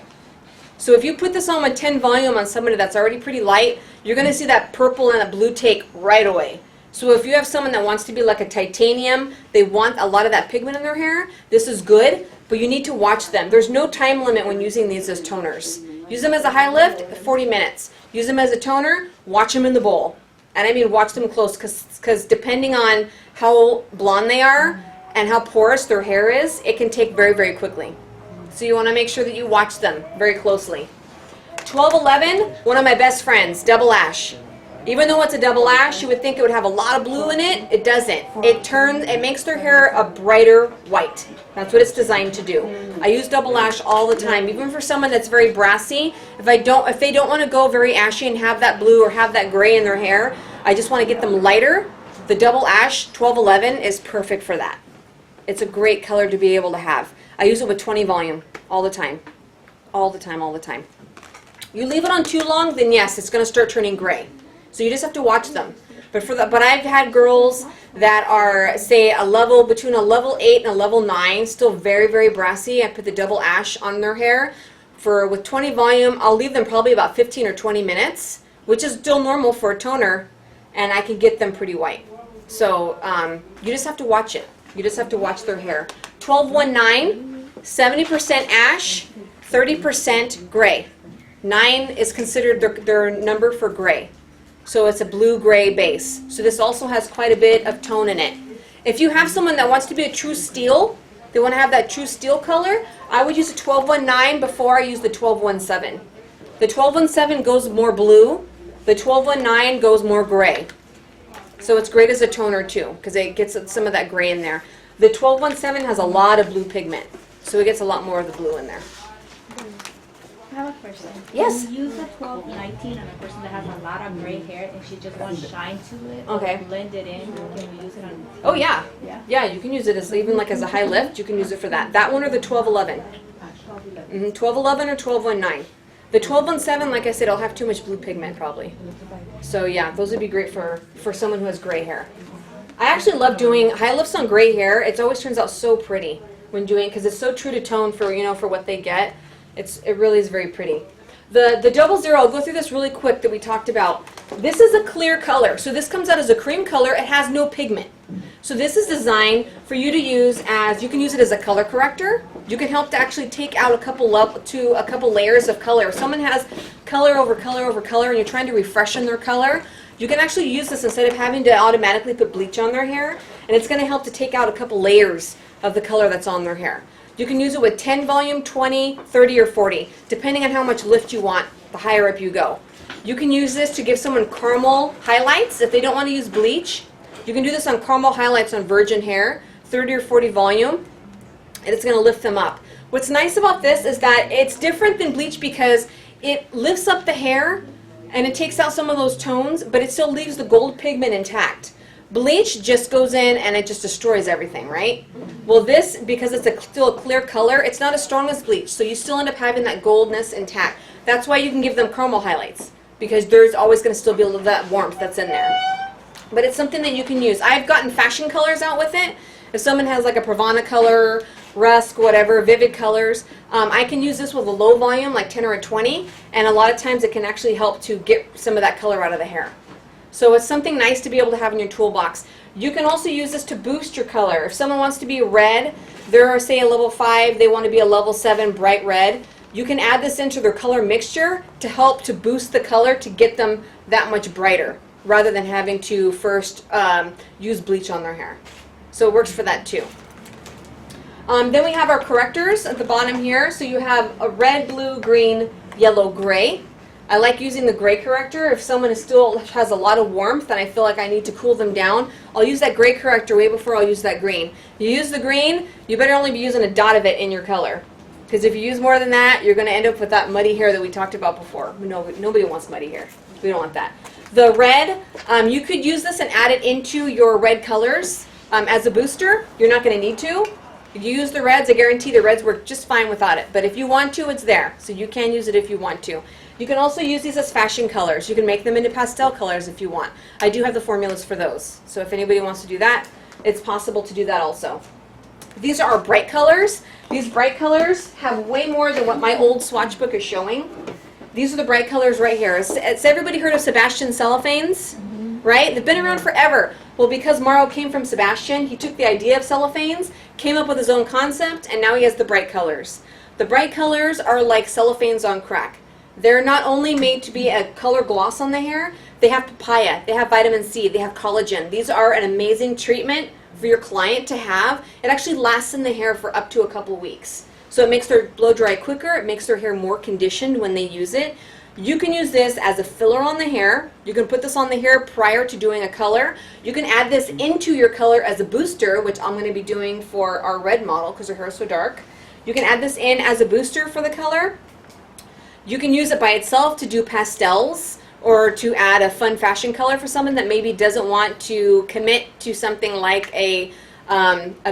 So if you put this on with 10 volume on somebody that's already pretty light, you're going to see that purple and the blue take right away. So if you have someone that wants to be like a titanium, they want a lot of that pigment in their hair, this is good, but you need to watch them. There's no time limit when using these as toners. Use them as a high lift, 40 minutes. Use them as a toner, watch them in the bowl. And I mean watch them close, because depending on how blonde they are and how porous their hair is, it can take very, very quickly. So you want to make sure that you watch them very closely. 1211, one of my best friends, double ash. Even though it's a double ash, you would think it would have a lot of blue in it. It doesn't. It makes their hair a brighter white. That's what it's designed to do. I use double ash all the time, even for someone that's very brassy. If they don't want to go very ashy and have that blue or have that gray in their hair, I just want to get them lighter. The double ash 1211 is perfect for that. It's a great color to be able to have. I use it with 20 volume all the time. All the time, all the time. You leave it on too long, then yes, it's going to start turning gray. So you just have to watch them. But I've had girls that are, say, between a level 8 and a level 9, still very, very brassy. I put the double ash on their hair. With 20 volume, I'll leave them probably about 15 or 20 minutes, which is still normal for a toner, and I can get them pretty white. So you just have to watch it. You just have to watch their hair. 1219, 70% ash, 30% gray. 9 is considered their number for gray. So it's a blue-gray base. So this also has quite a bit of tone in it. If you have someone that wants to be a true steel, they want to have that true steel color, I would use a 1219 before I use the 1217. The 1217 goes more blue. The 1219 goes more gray. So it's great as a toner too, because it gets some of that gray in there. The 1217 has a lot of blue pigment, so it gets a lot more of the blue in there. I have a question. Yes. Can you use the 1219 on a person that has a lot of gray hair and she just wants shine to it? Okay. Blend it in. Can we use it on? Oh yeah. Yeah. Yeah, you can use it as even like as a high lift. You can use it for that. That one or the 1211. 1211 or 1219. The 1217, like I said, I'll have too much blue pigment probably. So yeah, those would be great for someone who has gray hair. I actually love doing high lifts on gray hair. It always turns out so pretty when doing, because it's so true to tone for, you know, for what they get. It really is very pretty. The 00, I'll go through this really quick that we talked about. This is a clear color. So this comes out as a cream color. It has no pigment. So this is designed for you to use as, you can use it as a color corrector. You can help to actually take out a couple layers of color. If someone has color over color over color and you're trying to refreshen their color, you can actually use this instead of having to automatically put bleach on their hair. And it's going to help to take out a couple layers of the color that's on their hair. You can use it with 10 volume, 20, 30, or 40, depending on how much lift you want, the higher up you go. You can use this to give someone caramel highlights if they don't want to use bleach. You can do this on caramel highlights on virgin hair, 30 or 40 volume, and it's going to lift them up. What's nice about this is that it's different than bleach because it lifts up the hair and it takes out some of those tones, but it still leaves the gold pigment intact. Bleach just goes in and it just destroys everything, right? Well, this, because it's still a clear color, it's not as strong as bleach, so you still end up having that goldness intact. That's why you can give them caramel highlights, because there's always going to still be a little of that warmth that's in there. But it's something that you can use. I've gotten fashion colors out with it. If someone has like a Pravana color, Rusk, whatever, vivid colors, I can use this with a low volume, like 10 or a 20, and a lot of times it can actually help to get some of that color out of the hair. So it's something nice to be able to have in your toolbox. You can also use this to boost your color. If someone wants to be red, they're say a level 5, they want to be a level 7 bright red, you can add this into their color mixture to help to boost the color to get them that much brighter, rather than having to first use bleach on their hair. So it works for that too. Then we have our correctors at the bottom here. So you have a red, blue, green, yellow, gray. I like using the gray corrector. If someone still has a lot of warmth and I feel like I need to cool them down, I'll use that gray corrector way before I'll use that green. You use the green, you better only be using a dot of it in your color. Because if you use more than that, you're going to end up with that muddy hair that we talked about before. Nobody wants muddy hair. We don't want that. The red, you could use this and add it into your red colors as a booster. You're not going to need to. If you use the reds, I guarantee the reds work just fine without it. But if you want to, it's there. So you can use it if you want to. You can also use these as fashion colors. You can make them into pastel colors if you want. I do have the formulas for those. So if anybody wants to do that, it's possible to do that also. These are our bright colors. These bright colors have way more than what my old swatch book is showing. These are the bright colors right here. Has everybody heard of Sebastian cellophanes? Right? They've been around forever. Well, because Mauro came from Sebastian, he took the idea of cellophanes, came up with his own concept, and now he has the bright colors. The bright colors are like cellophanes on crack. They're not only made to be a color gloss on the hair, they have papaya, they have vitamin C, they have collagen. These are an amazing treatment for your client to have. It actually lasts in the hair for up to a couple weeks. So it makes their blow dry quicker, it makes their hair more conditioned when they use it. You can use this as a filler on the hair. You can put this on the hair prior to doing a color. You can add this into your color as a booster, which I'm going to be doing for our red model because her hair is so dark. You can add this in as a booster for the color. You can use it by itself to do pastels or to add a fun fashion color for someone that maybe doesn't want to commit to something like a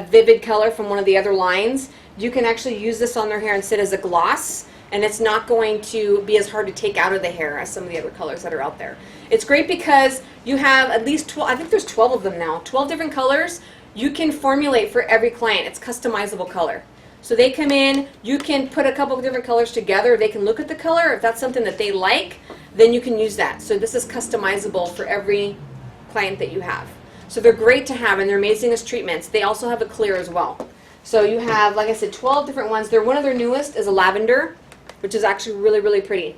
vivid color from one of the other lines. You can actually use this on their hair and sit as a gloss, and it's not going to be as hard to take out of the hair as some of the other colors that are out there. It's great because you have at least 12, I think there's 12 of them now, 12 different colors you can formulate for every client. It's customizable color. So they come in, you can put a couple of different colors together, they can look at the color, if that's something that they like, then you can use that. So this is customizable for every client that you have. So they're great to have and they're amazing as treatments. They also have a clear as well. So you have, like I said, 12 different ones. One of their newest is a lavender, which is actually really, really pretty.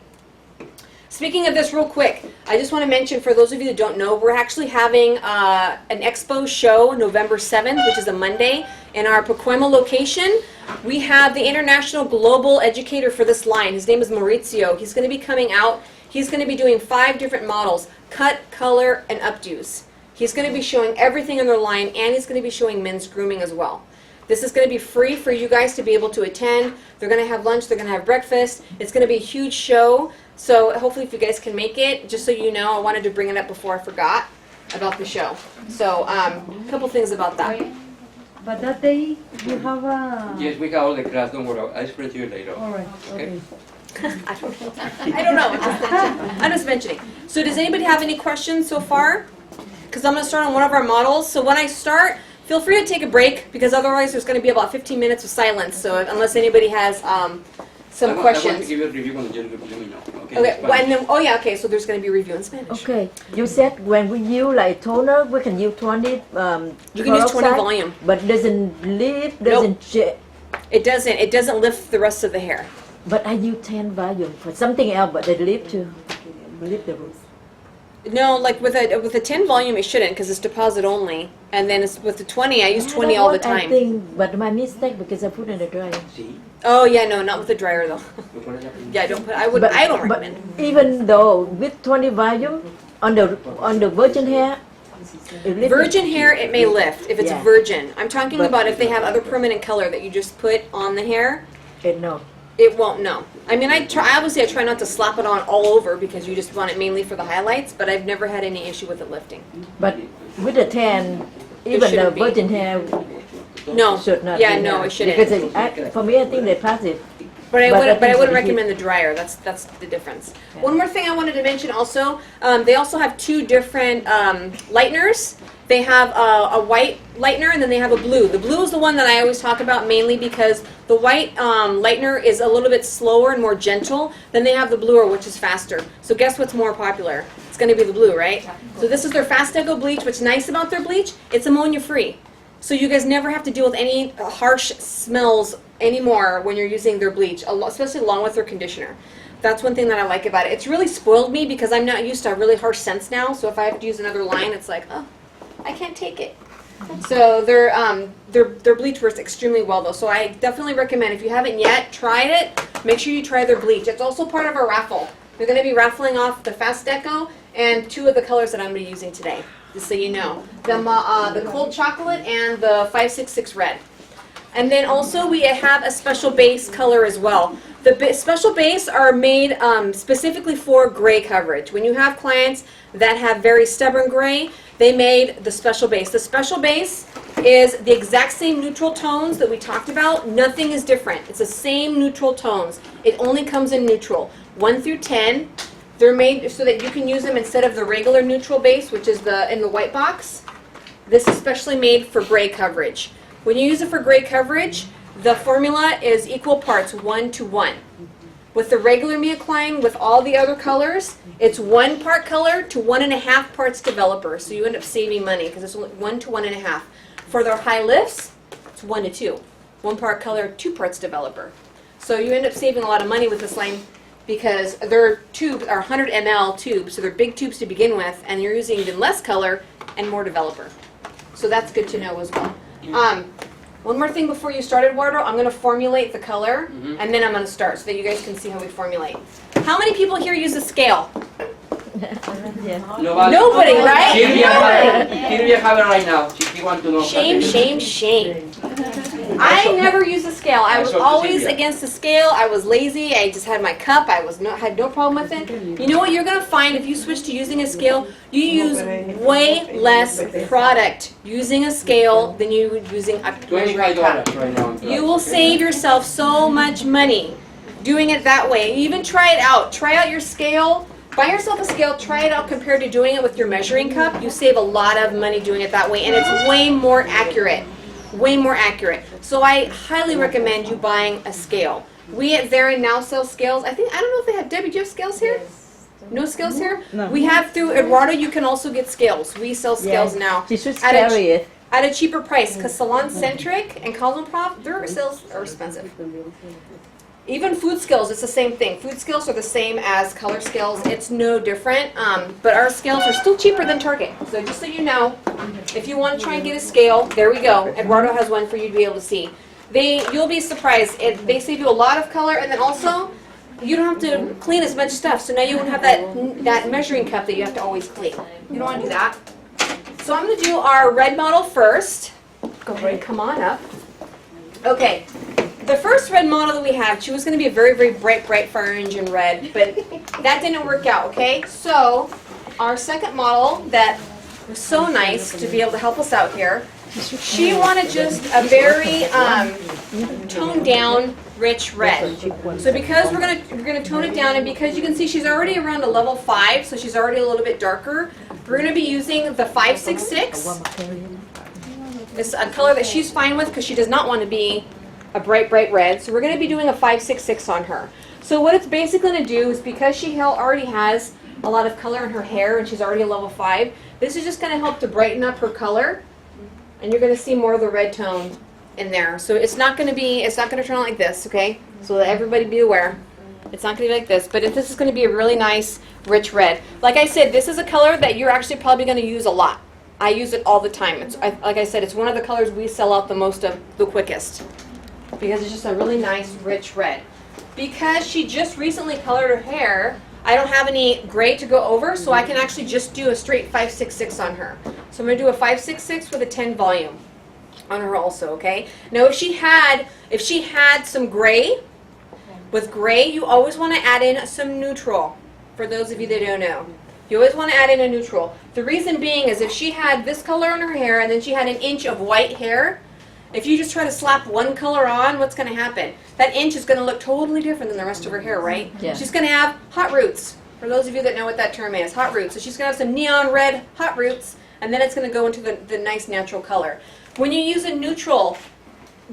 Speaking of this real quick, I just want to mention for those of you that don't know, we're actually having an expo show November 7th, which is a Monday, in our Pacoima location. We have the international global educator for this line. His name is Maurizio. He's going to be coming out. He's going to be doing 5 different models, cut, color, and updos. He's going to be showing everything in their line, and he's going to be showing men's grooming as well. This is going to be free for you guys to be able to attend. They're going to have lunch. They're going to have breakfast. It's going to be a huge show. So hopefully if you guys can make it, just so you know, I wanted to bring it up before I forgot about the show. So a couple things about that. But that day you have a. Yes, we got all the class. Don't worry. I'll explain to you later. All right. Okay. I don't know. I'm just mentioning. So does anybody have any questions so far? Because I'm going to start on one of our models. So when I start, feel free to take a break, because otherwise there's going to be about 15 minutes of silence. So unless anybody has some I want to questions. give you a review on the gender lumino. Okay. Okay. Well, and then, oh yeah. Okay. So there's going to be a review in Spanish. Okay. You said when we use like toner, we can use 20. You can use 20 peroxide, volume. But doesn't lift, doesn't. It doesn't. It doesn't lift the rest of the hair. But I use 10 volume for something else, but they lift too. Lift the roof. No, like with a 10 volume, it shouldn't, because it's deposit only. And then it's with the 20, I use 20 all the I time. think, but my mistake because I put in the dryer. Sí. Oh yeah, no, not with the dryer though. ¿Me pones la primera? Yeah, don't put. I would. I don't but recommend. even though with 20 volume on the virgin hair, it lifts. Virgin hair, it may lift if it's Yeah. virgin. I'm talking But- about if they have other permanent color that you just put on the hair. No. It won't. No. I mean, I try not to slap it on all over, because you just want it mainly for the highlights. But I've never had any issue with it lifting. But with the 10, even the shouldn't be. virgin hair No. should not. Yeah, be no, hard. it shouldn't. Because for me, I think they pass it. But I But wouldn't. I But I think wouldn't for the recommend the dryer. That's the difference. One more thing I wanted to mention also. They also have two different lighteners. They have a white lightener, and then they have a blue. The blue is the one that I always talk about, mainly because the white lightener is a little bit slower and more gentle. Then they have the bluer, which is faster. So guess what's more popular? It's going to be the blue, right? So this is their Fast Echo bleach. What's nice about their bleach? It's ammonia free. So you guys never have to deal with any harsh smells anymore when you're using their bleach, especially along with their conditioner. That's one thing that I like about it. It's really spoiled me, because I'm not used to really harsh scents now. So if I have to use another line, it's like, oh, I can't take it. So their bleach works extremely well though. So I definitely recommend, if you haven't yet tried it, make sure you try their bleach. It's also part of our raffle. We're going to be raffling off the Fast Deco and two of the colors that I'm going to be using today, just so you know. The cold chocolate and the 566 red. And then also we have a special base color as well. The special base are made specifically for gray coverage. When you have clients that have very stubborn gray, they made the special base. The special base is the exact same neutral tones that we talked about. Nothing is different. It's the same neutral tones. It only comes in neutral. 1 through 10. They're made so that you can use them instead of the regular neutral base, which is in the white box. This is specially made for gray coverage. When you use it for gray coverage, the formula is equal parts, 1 to 1. With the regular Miacline, with all the other colors, it's 1 part color to 1.5 parts developer. So you end up saving money, because it's only 1 to 1.5. For their high lifts, it's 1 to 2. 1 part color, 2 parts developer. So you end up saving a lot of money with this line, because their tubes are 100 ml tubes, so they're big tubes to begin with, and you're using even less color and more developer. So that's good to know as well. One more thing before you start, Eduardo, I'm going to formulate the color, and then I'm going to start so that you guys can see how we formulate. How many people here use a scale? Nobody, right? Silvia have it right now. She wants to know. Shame, shame, shame. I never used a scale. I was always against the scale. I was lazy. I just had my cup. I had no problem with it. You know what you're going to find if you switch to using a scale? You use way less product using a scale than you would using a measuring cup. $25 right now. You will save yourself so much money doing it that way. Even try it out. Try out your scale. Buy yourself a scale, try it out compared to doing it with your measuring cup. You save a lot of money doing it that way, and it's way more accurate. Way more accurate. So I highly recommend you buying a scale. We at Zarin now sell scales. I don't know if they have, Debbie, do you have scales here? No scales here? No. We have through Eduardo, you can also get scales. We sell scales now. She should At a- carry it. At a cheaper price, because Salon Centric and Cosmoprof, their sales are expensive. Even food scales, it's the same thing. Food scales are the same as color scales. It's no different, but our scales are still cheaper than Target. So just so you know, if you want to try and get a scale, there we go. Eduardo has one for you to be able to see. You'll be surprised. They save you a lot of color, and then also, you don't have to clean as much stuff. So now you won't have that measuring cup that you have to always clean. You don't want to do that. So I'm going to do our red model first. Go ahead, come on up. Okay. The first red model that we have, she was going to be a very, very bright fire engine red, but that didn't work out, okay? So our second model that was so nice to be able to help us out here, she wanted just a very toned down, rich red. So because we're gonna tone it down, and because you can see she's already around a level 5, so she's already a little bit darker, we're gonna be using the 566. It's a color that she's fine with because she does not want to be a bright red. So we're going to be doing a 566 on her. So what it's basically going to do is, because she already has a lot of color in her hair and she's already a level 5, this is just going to help to brighten up her color, and you're going to see more of the red tone in there. So it's not going to turn out like this, okay? So that everybody be aware. It's not going to be like this, but this is going to be a really nice rich red. Like I said, this is a color that you're actually probably going to use a lot. I use it all the time. Like I said, it's one of the colors we sell out the most of, the quickest, because it's just a really nice, rich red. Because she just recently colored her hair, I don't have any gray to go over, so I can actually just do a straight 566 on her. So I'm going to do a 566 with a 10 volume on her also, okay? Now if she had some gray, with gray you always want to add in some neutral, for those of you that don't know. You always want to add in a neutral. The reason being is if she had this color on her hair and then she had an inch of white hair, if you just try to slap one color on, what's going to happen? That inch is going to look totally different than the rest of her hair, right? Yeah. She's going to have hot roots. For those of you that know what that term is, hot roots. So she's going to have some neon red hot roots, and then it's going to go into the nice natural color. When you use a neutral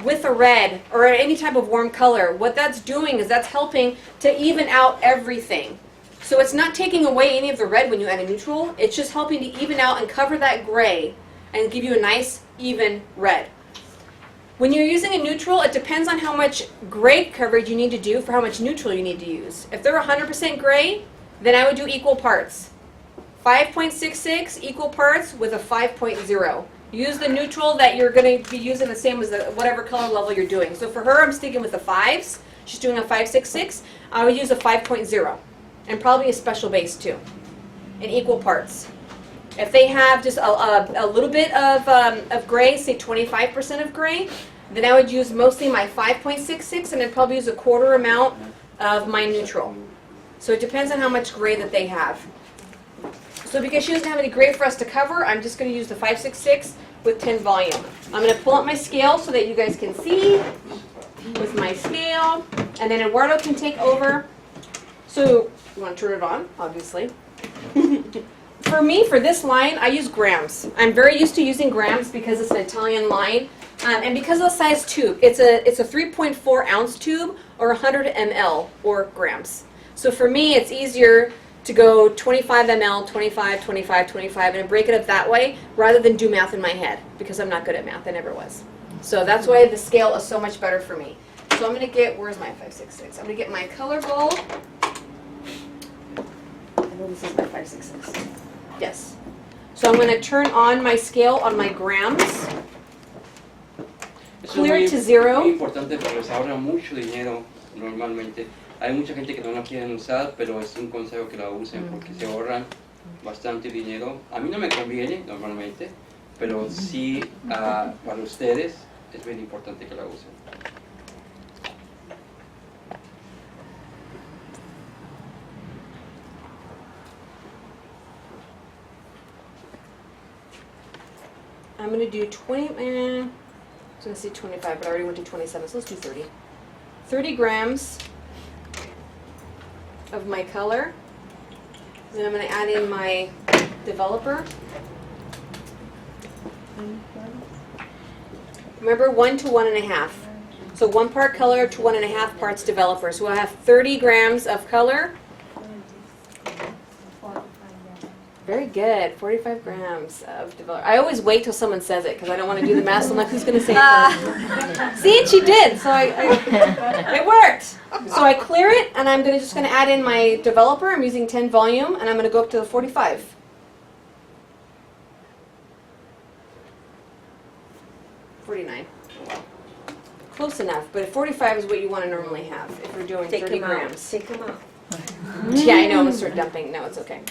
with a red or any type of warm color, what that's doing is that's helping to even out everything. So it's not taking away any of the red when you add a neutral. It's just helping to even out and cover that gray and give you a nice, even red. When you're using a neutral, it depends on how much gray coverage you need to do for how much neutral you need to use. If they're 100% gray, then I would do equal parts. 5.66 equal parts with a 5.0. Use the neutral that you're going to be using the same as whatever color level you're doing. So for her, I'm sticking with the 5s. She's doing a 5.66. I would use a 5.0. And probably a special base too, in equal parts. If they have just a little bit of gray, say 25% of gray, then I would use mostly my 5.66, and I'd probably use a quarter amount of my neutral. So it depends on how much gray that they have. So because she doesn't have any gray for us to cover, I'm just going to use the 566 with 10 volume. I'm going to pull up my scale so that you guys can see with my scale, and then Eduardo can take over. So you want to turn it on, obviously. For me, for this line, I use grams. I'm very used to using grams because it's an Italian line, and because of the size tube. It's a 3.4 ounce tube, or 100 ml, or grams. So for me, it's easier to go 25 ml, 25, 25, 25, and break it up that way, rather than do math in my head, because I'm not good at math. I never was. So that's why the scale is so much better for me. So I'm going to get, where's my 566? I'm going to get my color bowl. I know this is my 566. Yes. So I'm going to turn on my scale on my grams. Clear it to zero. Es muy importante porque se ahorra mucho dinero normalmente. Hay mucha gente que no la quieren usar, pero es un consejo que la usen porque se ahorran bastante dinero. A mí no me conviene normalmente, pero sí para ustedes es bien importante que la usen. I'm going to do 20, I was going to say 25, but I already went to 27, so let's do 30. 30 grams of my color. Then I'm going to add in my developer. Remember, 1 to 1.5. So 1 part color to 1.5 parts developer. So we'll have 30 grams of color. Very good. 45 grams of developer. I always wait till someone says it because I don't want to do the math. So I'm like, who's going to say it first? See, she did. So it worked. So I clear it, and I'm just going to add in my developer. I'm using 10 volume, and I'm going to go up to the 45. Close enough, but 45 is what you want to normally have if we're doing 30 grams. Take them out. Yeah, I know. I'm going to start dumping. No, it's okay.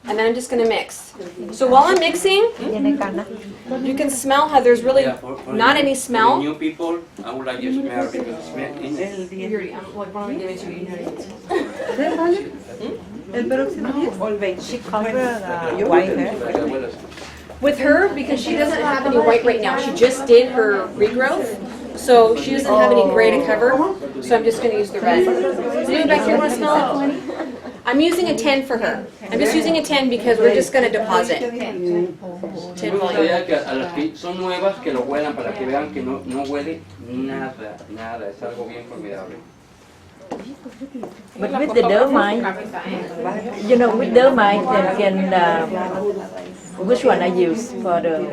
and then I'm just gonna mix. So while I'm mixing, you can smell how there's really Yeah, for not the- any for smell. the new people, I would like you to smell because it smells in She covered white hair. With her, because she doesn't have any white right now, she just did her regrowth, so she doesn't have any gray to cover, so I'm just gonna use the red. Does anyone back here wanna smell it? I'm using a 10 for her. I'm just using a 10 because we're just gonna deposit. 10 Me volume. gustaría que a las que son nuevas que lo huelan para que vean que no huele nada, nada, es algo bien formidable. But with the dermite, you know, with dermite, then can which one I use for the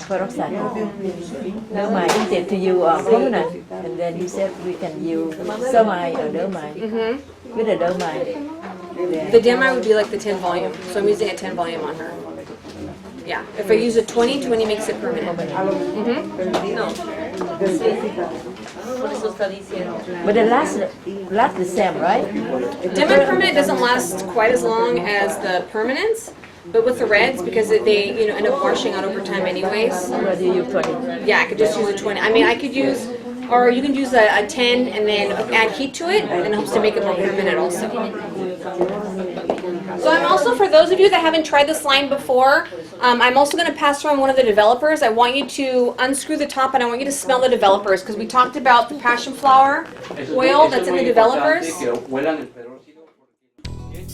peroxide? Dermite instead to use permanent, and then you said we can use semi or dermite with the dermite. The demi would be like the 10 volume, so I'm using a 10 volume on her. Yeah, if I use a 20, 20 makes it permanent. But it lasts the same, right? Demi-permanent doesn't last quite as long as the permanents, but with the reds, because they end up washing out over time anyways. Or do you use 20? Yeah, I could just use a 20. I mean, I could use, or you can use a 10 and then add heat to it, and it helps to make it more permanent also. So I'm also, for those of you that haven't tried this line before, I'm also going to pass around one of the developers. I want you to unscrew the top and I want you to smell the developers, because we talked about the passion flower oil that's in the developers. Que huelan el peróxido porque-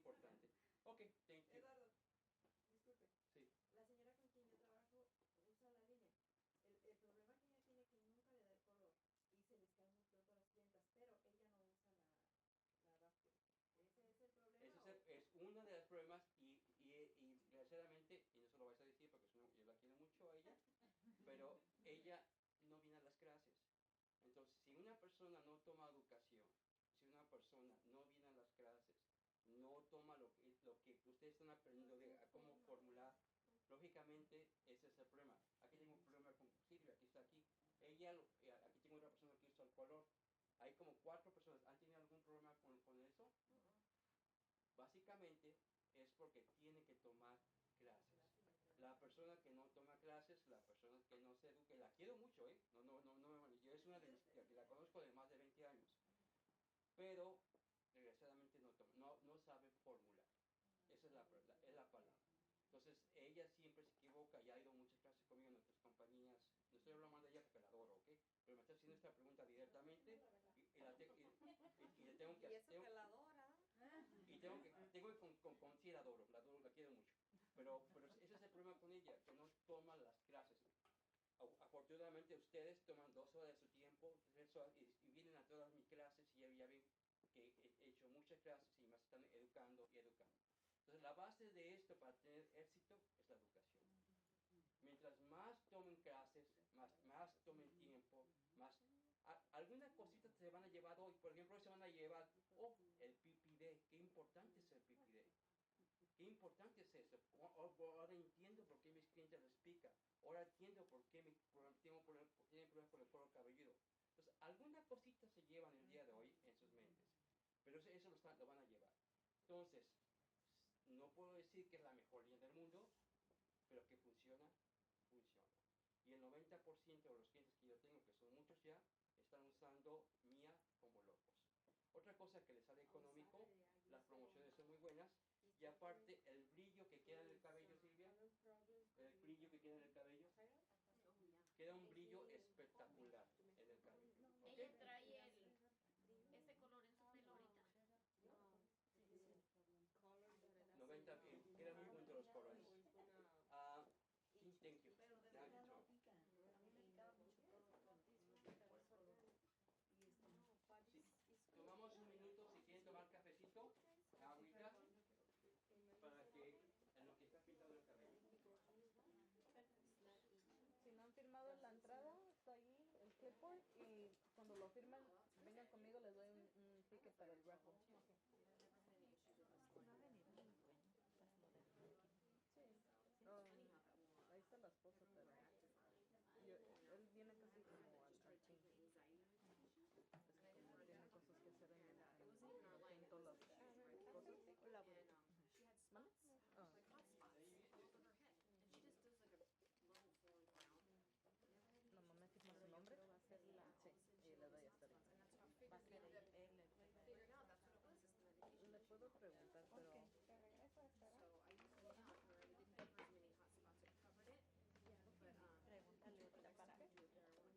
importante. Ok, thank you. Eduardo, disculpe. Sí. La señora con quien yo trabajo usa la línea. El problema que ella tiene es que nunca le da el color y se les caen muy pronto las tiendas, pero ella no usa la báscula. Ese es el problema. Ese es uno de los problemas y desgraciadamente, y no se lo vais a decir porque yo la quiero mucho a ella, pero ella no viene a las clases. Entonces, si una persona no toma educación, si una persona no viene a las clases, no toma lo que ustedes están aprendiendo de a cómo formular, lógicamente ese es el problema. Aquí tengo un problema con Silvia, aquí está aquí. Aquí tengo otra persona que usa el color. Hay como 4 personas. ¿Han tenido algún problema con eso? Básicamente es porque tiene que tomar clases. La persona que no toma clases, la persona que no se eduque, la quiero mucho, yo es una de las que la conozco de más de 20 años, pero desgraciadamente no sabe formular. Esa es la palabra. Entonces ella siempre se equivoca y ha ido a muchas clases conmigo en otras compañías. No estoy hablando de ella porque la adoro, ¿ok? Pero me está haciendo esta pregunta directamente y le tengo que Y eso hacer. que la adora. Y tengo que sí la adoro, la quiero mucho. Pero ese es el problema con ella, que no toma las clases. Afortunadamente ustedes toman 2 horas de su tiempo, 3 horas, y vienen a todas mis clases y ya ven que he hecho muchas clases y me están educando y educando. Entonces la base de esto para tener éxito es la educación. Mientras más tomen clases, más tomen tiempo, algunas cositas se van a llevar hoy. Por ejemplo, hoy se van a llevar el PPD. Qué importante es el PPD. Qué importante es eso. Ahora entiendo por qué mis clientes les pica. Ahora entiendo por qué tienen problemas con el cuero cabelludo. Entonces, algunas cositas se llevan el día de hoy en sus mentes. Pero eso lo van a llevar. Entonces, no puedo decir que es la mejor línea del mundo, pero que funciona, funciona. Y el 90% de los clientes que yo tengo, que son muchos ya, están usando Mía como locos. Otra cosa que les sale económico, las promociones son muy buenas, y aparte el brillo que queda en el cabello, Silvia, el brillo que queda en el cabello, queda un brillo espectacular en el cabello. Ella ¿Ok? trae ese color en su pelo ahorita. 90, quedan muy bonitos los colores. Thank you. Pero de Now verdad you no talk. pica. A mí me picaba mucho todo. Sí. Tomamos un minuto si quieren tomar cafecito, agüita, para que en lo que está pintado el cabello. Si no han firmado en la entrada, está ahí el clipboard y cuando lo firman, vengan conmigo, les doy un ticket para el raffle. Sí. Ahí está la esposa, pero él viene casi como al fin. Es que como tiene cosas que hacer en todas las cosas. Hola, She had spots, like hot spots all over her head. And she just does like a level 4 crown. La mamá firma su nombre. Sí, y le doy hasta ahí. And that's how I figured out that's what it was, is the medication. Le puedo preguntar, pero So I used it out where I didn't give her as many hot spots. It covered it. But Pregúntale ahorita para.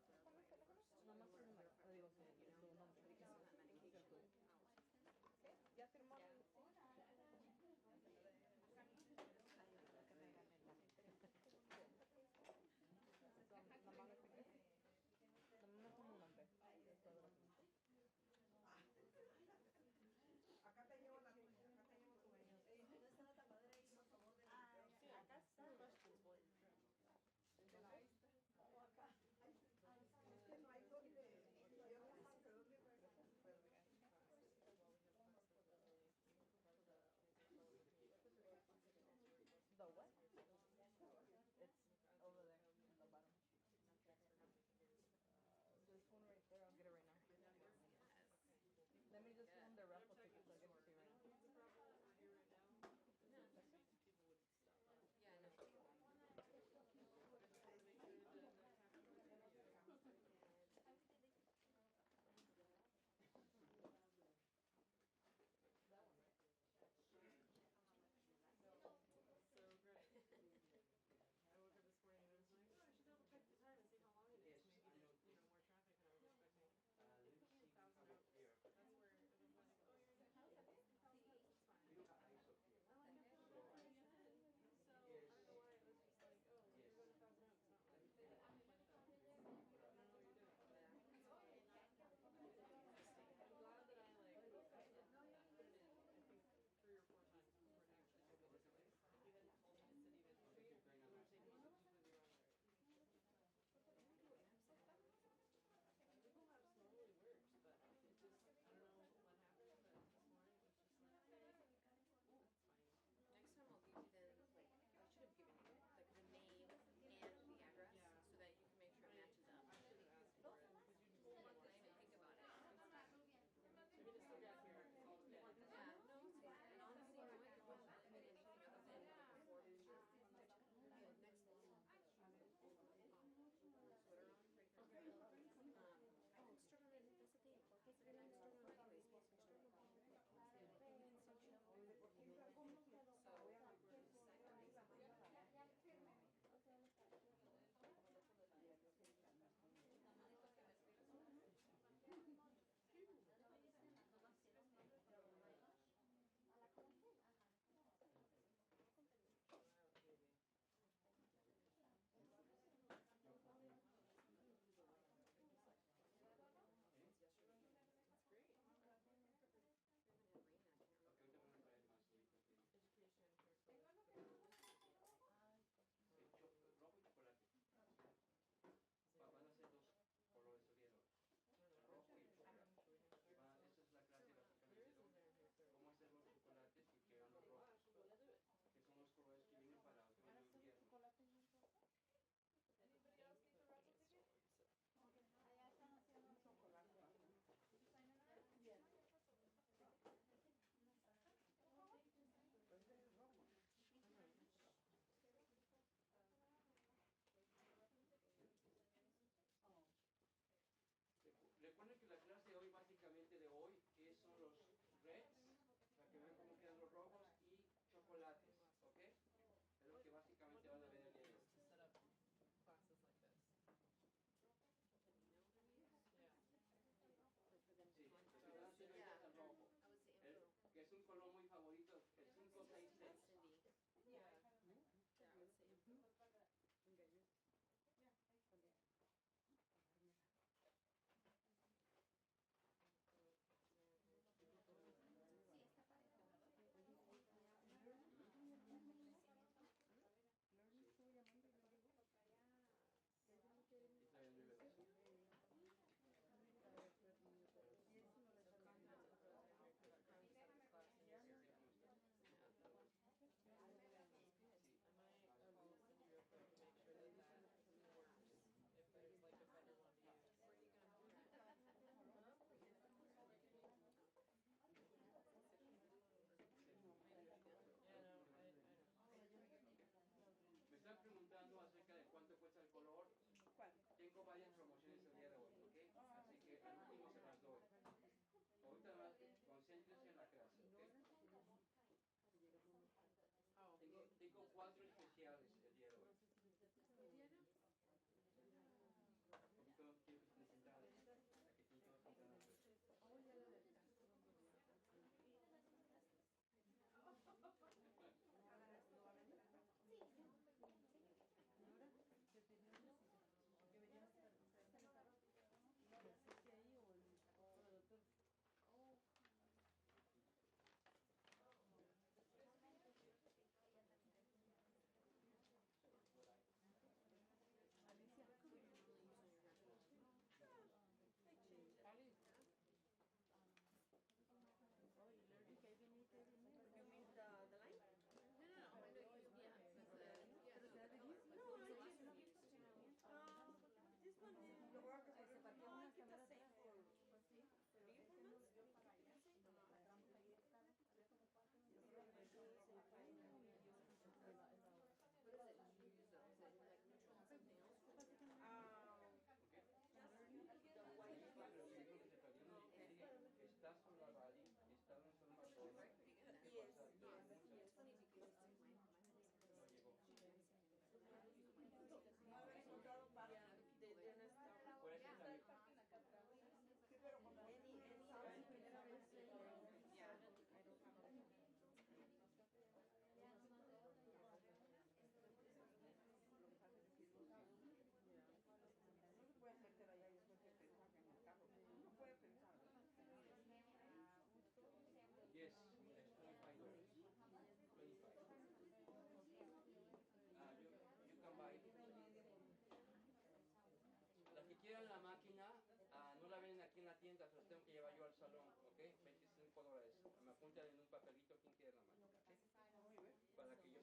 apuntan en un papelito quién quiere la máquina. Para que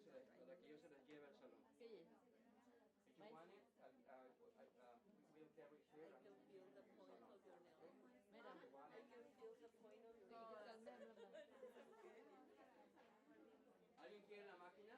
yo se las lleve al salón. If you want it, we'll carry here. ¿Alguien quiere la máquina?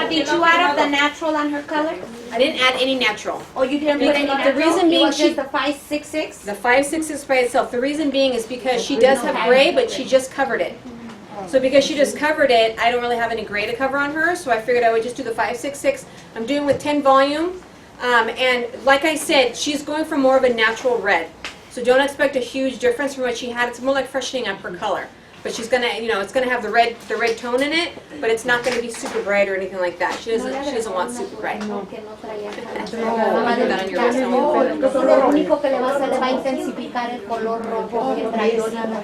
Did you add the natural on her color? I didn't add any natural. Oh, you didn't put any The natural? reason being It was she- just the 566? The 566 by itself. The reason being is because she does have gray, but she just covered it. So because she just covered it, I don't really have any gray to cover on her, so I figured I would just do the 566. I'm doing with 10 volume, and like I said, she's going for more of a natural red. So don't expect a huge difference from what she had. It's more like freshening up her color. But she's gonna, it's gonna have the red tone in it, but it's not gonna be super bright or anything like that. She doesn't want super bright. No, que no traía. Mamá, put that on your wrist. Lo único que le va a hacer le va a intensificar el color rojo que trae ahorita.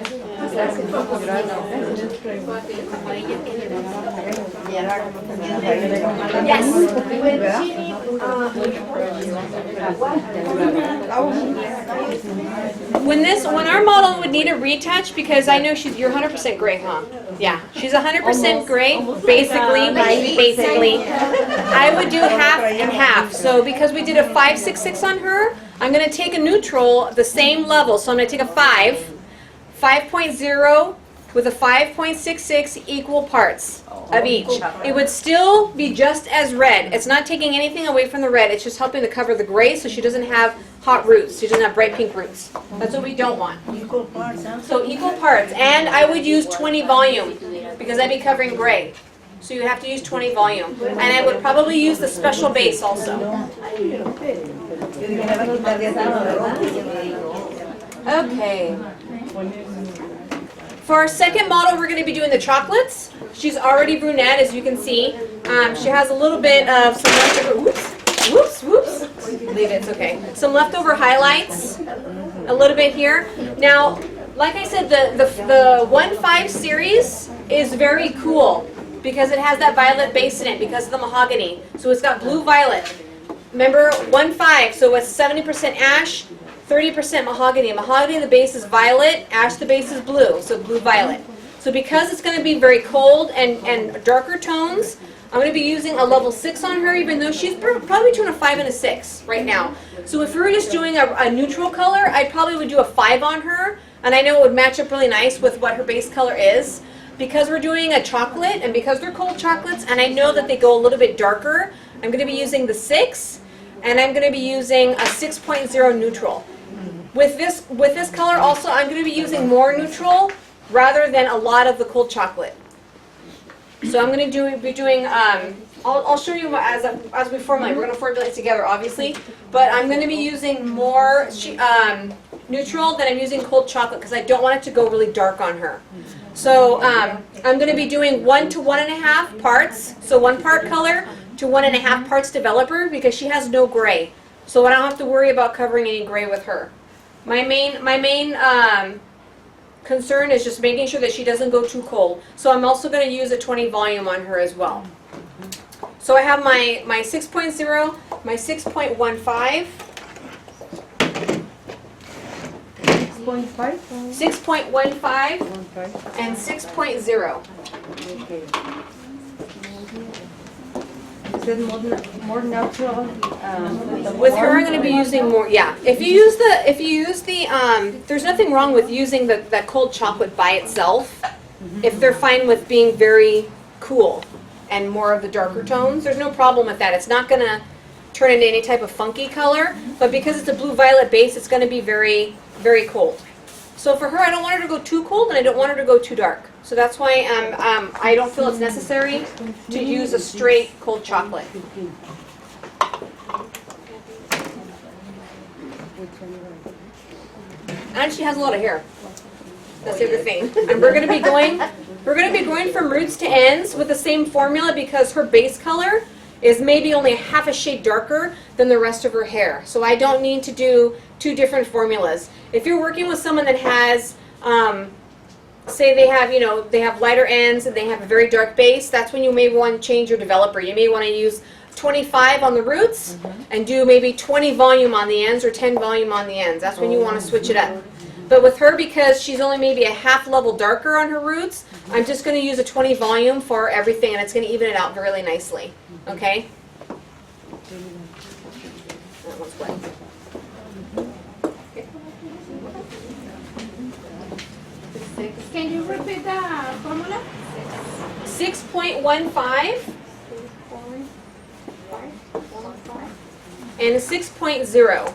When our model would need a retouch, because I know you're 100% gray, huh? Yeah, she's 100% gray, basically. I would do half and half. So because we did a 566 on her, I'm going to take a neutral the same level. So I'm going to take a 5.0 with a 5.66 equal parts of each. It would still be just as red. It's not taking anything away from the red. It's just helping to cover the gray so she doesn't have hot roots. She doesn't have bright pink roots. That's what we don't want. So equal parts. And I would use 20 volume because I'd be covering gray. So you have to use 20 volume. And I would probably use the special base also. Okay. For our second model, we're going to be doing the chocolates. She's already brunette, as you can see. She has a little bit of some leftover, whoops. Leave it, it's okay. Some leftover highlights, a little bit here. Now, like I said, the 1.5 series is very cool because it has that violet base in it because of the mahogany. So it's got blue-violet. Remember, 1.5, so it's 70% ash, 30% mahogany. Mahogany, the base is violet, ash, the base is blue, so blue-violet. So because it's going to be very cold and darker tones, I'm going to be using a level 6 on her, even though she's probably between a 5 and a 6 right now. So if we were just doing a neutral color, I probably would do a 5 on her, and I know it would match up really nice with what her base color is. Because we're doing a chocolate, and because they're cold chocolates, and I know that they go a little bit darker, I'm going to be using the 6, and I'm going to be using a 6.0 neutral. With this color also, I'm going to be using more neutral rather than a lot of the cold chocolate. So I'm going to be doing, I'll show you as we formulate. We're going to formulate together, obviously, but I'm going to be using more neutral than I'm using cold chocolate because I don't want it to go really dark on her. So I'm going to be doing 1 to 1.5 parts, so 1 part color to 1.5 parts developer because she has no gray. So I don't have to worry about covering any gray with her. My main concern is just making sure that she doesn't go too cold. So I'm also going to use a 20 volume on her as well. So I have my 6.0, my 6.15, 6.15, and 6.0. More natural. With her, I'm going to be using more. Yeah, if you use the, there's nothing wrong with using that cold chocolate by itself. If they're fine with being very cool and more of the darker tones, there's no problem with that. It's not going to turn into any type of funky color, but because it's a blue-violet base, it's going to be very, very cold. So for her, I don't want her to go too cold, and I don't want her to go too dark. So that's why I don't feel it's necessary to use a straight cold chocolate. And she has a lot of hair. That's the other thing. And we're going to be going We're going to be going from roots to ends with the same formula because her base color is maybe only half a shade darker than the rest of her hair. So I don't need to do two different formulas. If you're working with someone that has, say they have, they have lighter ends and they have a very dark base, that's when you may want to change your developer. You may want to use 25 on the roots and do maybe 20 volume on the ends or 10 volume on the ends. That's when you want to switch it up. But with her, because she's only maybe a half level darker on her roots, I'm just going to use a 20 volume for everything, and it's going to even it out really nicely. Okay? That one's wet. Can you repeat the formula? 6.15 and a 6.0.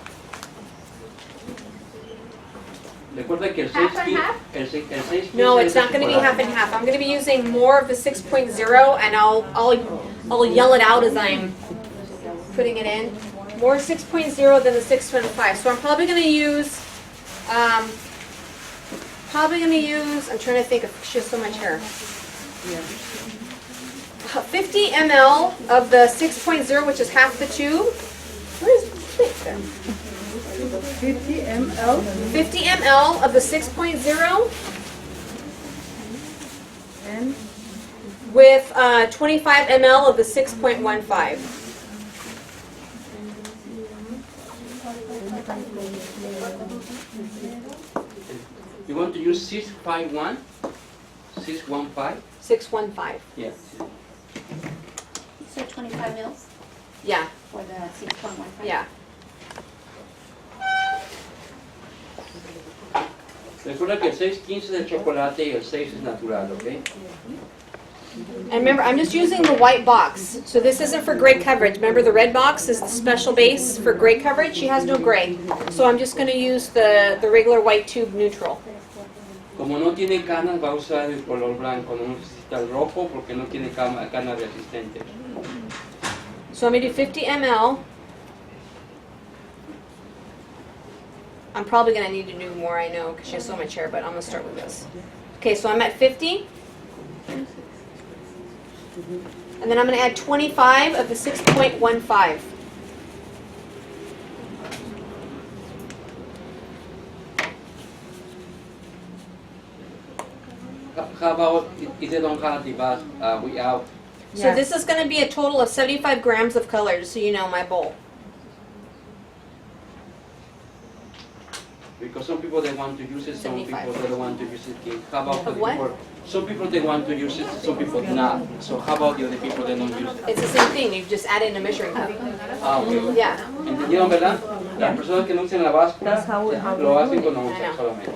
Recuerda que el Half 6 and half? el 6 No, it's not going to be half and half. I'm going to be using more of the 6.0, and I'll yell it out as I'm putting it in. More 6.0 than the 6.5. So I'm probably going to use, I'm trying to think of, she has so much hair. 50 ml of the 6.0, which is half the tube. Where is it? 50 ml. 50 ml of the 6.0 And with 25 ml of the 6.15. You want to use 651? 615? 615. Yeah. So 25 mils Yeah, for the 6.15. yeah. Recuerda que el 615 es el chocolate y el 6 es natural, ¿ok? And remember, I'm just using the white box. So this isn't for gray coverage. Remember, the red box is the special base for gray coverage. She has no gray. So I'm just going to use the regular white tube neutral. Como no tiene canas, va a usar el color blanco. No necesita el rojo porque no tiene canas resistentes. So I'm going to do 50 ml. I'm probably going to need to do more, I know, because she has so much hair, but I'm going to start with this. Okay, so I'm at 50. And then I'm going to add 25 of the 6.15. How about if they don't have the bus, we out? So this is going to be a total of 75 grams of color, just so you know, my bowl. Because some people they want to use it, some 75. people they don't want to use it. How about Of the what? people? Some people they want to use it, some people not. So how about the other people that don't use it? It's the same thing. You've just added in a measuring cup. Ah, okay. Yeah. ¿Entendieron, verdad? Las personas que no usan la báscula That's how lo hacen con I onza know. solamente.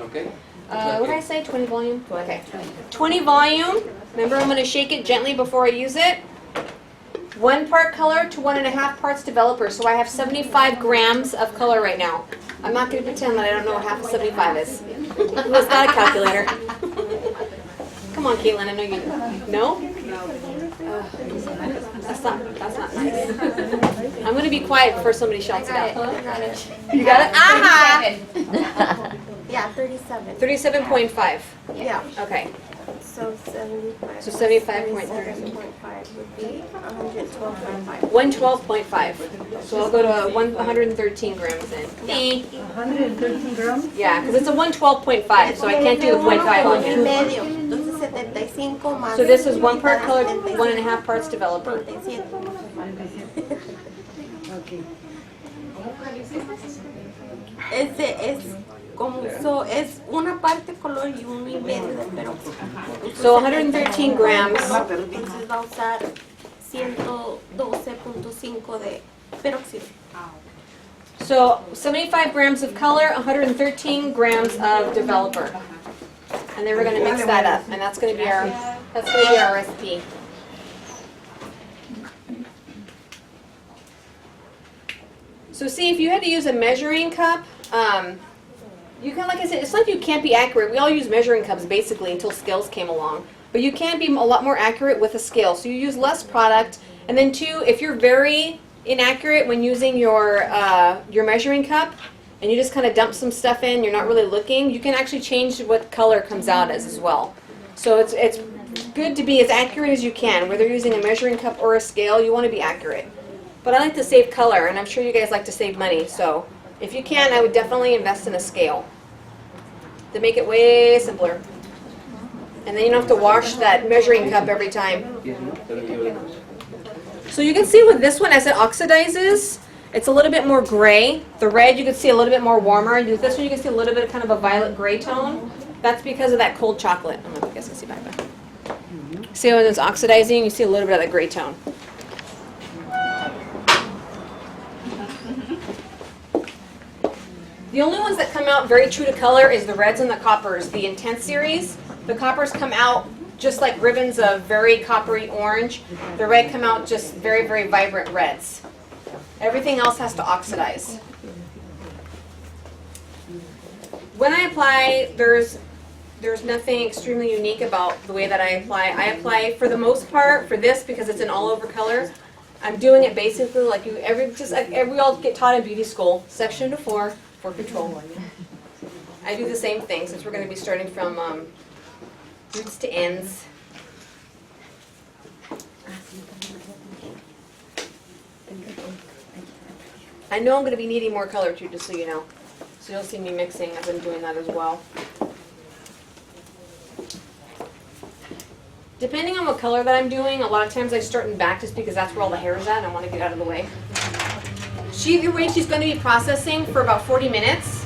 Okay? What did I say? 20 volume? Okay. 20 volume. Remember, I'm going to shake it gently before I use it. 1 part color to 1.5 parts developer. So I have 75 grams of color right now. I'm not going to pretend that I don't know what half of 75 is. Who's got a calculator? Come on, Caitlin. I know you do. No? That's not nice. I'm going to be quiet before somebody shouts it out. You got it? Aha! Yeah, 37. 37.5. Yeah. Okay. So 75. So 75.3. 7.5 would be 112.5. 112.5. So I'll go to 113 grams in. 113 grams. Yeah, because it's a 112.5, so I can't do the 0.5 on Y it. medio. Entonces 75 más. So this is 1 part color, 1.5 parts developer. 37. Okay. Es como es una parte color y 1.5 de peróxido. So 113 grams. Entonces va a usar 112.5 de peróxido. So 75 grams of color, 113 grams of developer. And then we're going to mix that up, and that's going to be our recipe. So see, if you had to use a measuring cup, you can, like I said, it's like you can't be accurate. We all use measuring cups basically until scales came along. But you can be a lot more accurate with a scale. So you use less product. And then 2, if you're very inaccurate when using your measuring cup, and you just kind of dump some stuff in, you're not really looking, you can actually change what color comes out as well. So it's good to be as accurate as you can. Whether you're using a measuring cup or a scale, you want to be accurate. But I like to save color, and I'm sure you guys like to save money. So if you can, I would definitely invest in a scale to make it way simpler. And then you don't have to wash that measuring cup every time. So you can see with this one, as it oxidizes, it's a little bit more gray. The red you can see a little bit more warmer. This one you can see a little bit of kind of a violet gray tone. That's because of that cold chocolate. I don't know if you guys can see back there. See when it's oxidizing, you see a little bit of that gray tone. The only ones that come out very true to color is the reds and the coppers. The Intense series, the coppers come out just like ribbons of very coppery orange. The red come out just very, very vibrant reds. Everything else has to oxidize. When I apply, there's nothing extremely unique about the way that I apply. I apply, for the most part, for this, because it's an all-over color, I'm doing it basically like we all get taught in beauty school, section to 4 for control. I do the same thing, since we're going to be starting from roots to ends. I know I'm going to be needing more color too, just so you know. So you'll see me mixing. I've been doing that as well. Depending on what color that I'm doing, a lot of times I start in back just because that's where all the hair is at and I want to get out of the way. Either way, she's going to be processing for about 40 minutes.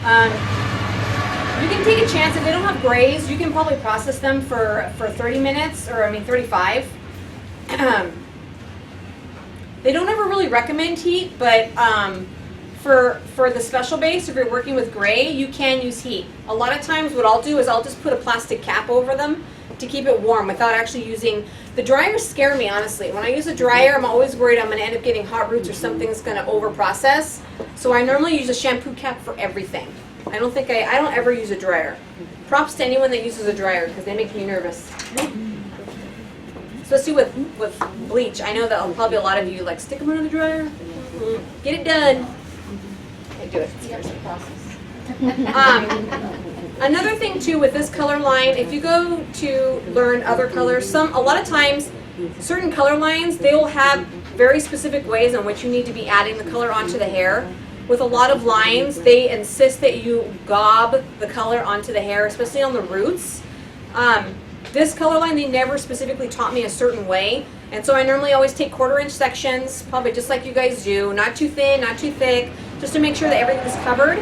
You can take a chance. If they don't have grays, you can probably process them for 30 minutes, or 35. They don't ever really recommend heat, but for the special base, if you're working with gray, you can use heat. A lot of times what I'll do is I'll just put a plastic cap over them to keep it warm without actually using, the dryers scare me, honestly. When I use a dryer, I'm always worried I'm going to end up getting hot roots or something's going to over process. So I normally use a shampoo cap for everything. I don't ever use a dryer. Props to anyone that uses a dryer because they make me nervous. Especially with bleach. I know that probably a lot of you like, stick them under the dryer, get it done. I do it. It's a process. Another thing too with this color line, if you go to learn other colors, a lot of times certain color lines, they will have very specific ways in which you need to be adding the color onto the hair. With a lot of lines, they insist that you gob the color onto the hair, especially on the roots. This color line, they never specifically taught me a certain way, and so I normally always take 1/4-inch sections, probably just like you guys do, not too thin, not too thick, just to make sure that everything's covered.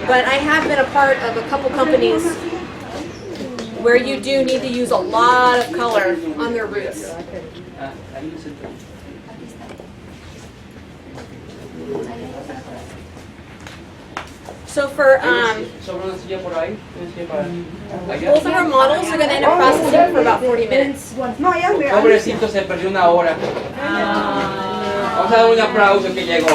But I have been a part of a couple companies where you do need to use a lot of color on their roots. So for both of our models are going to end up processing for about 40 minutes. Pobrecito, se perdió una hora. Vamos a dar un aplauso que llegó.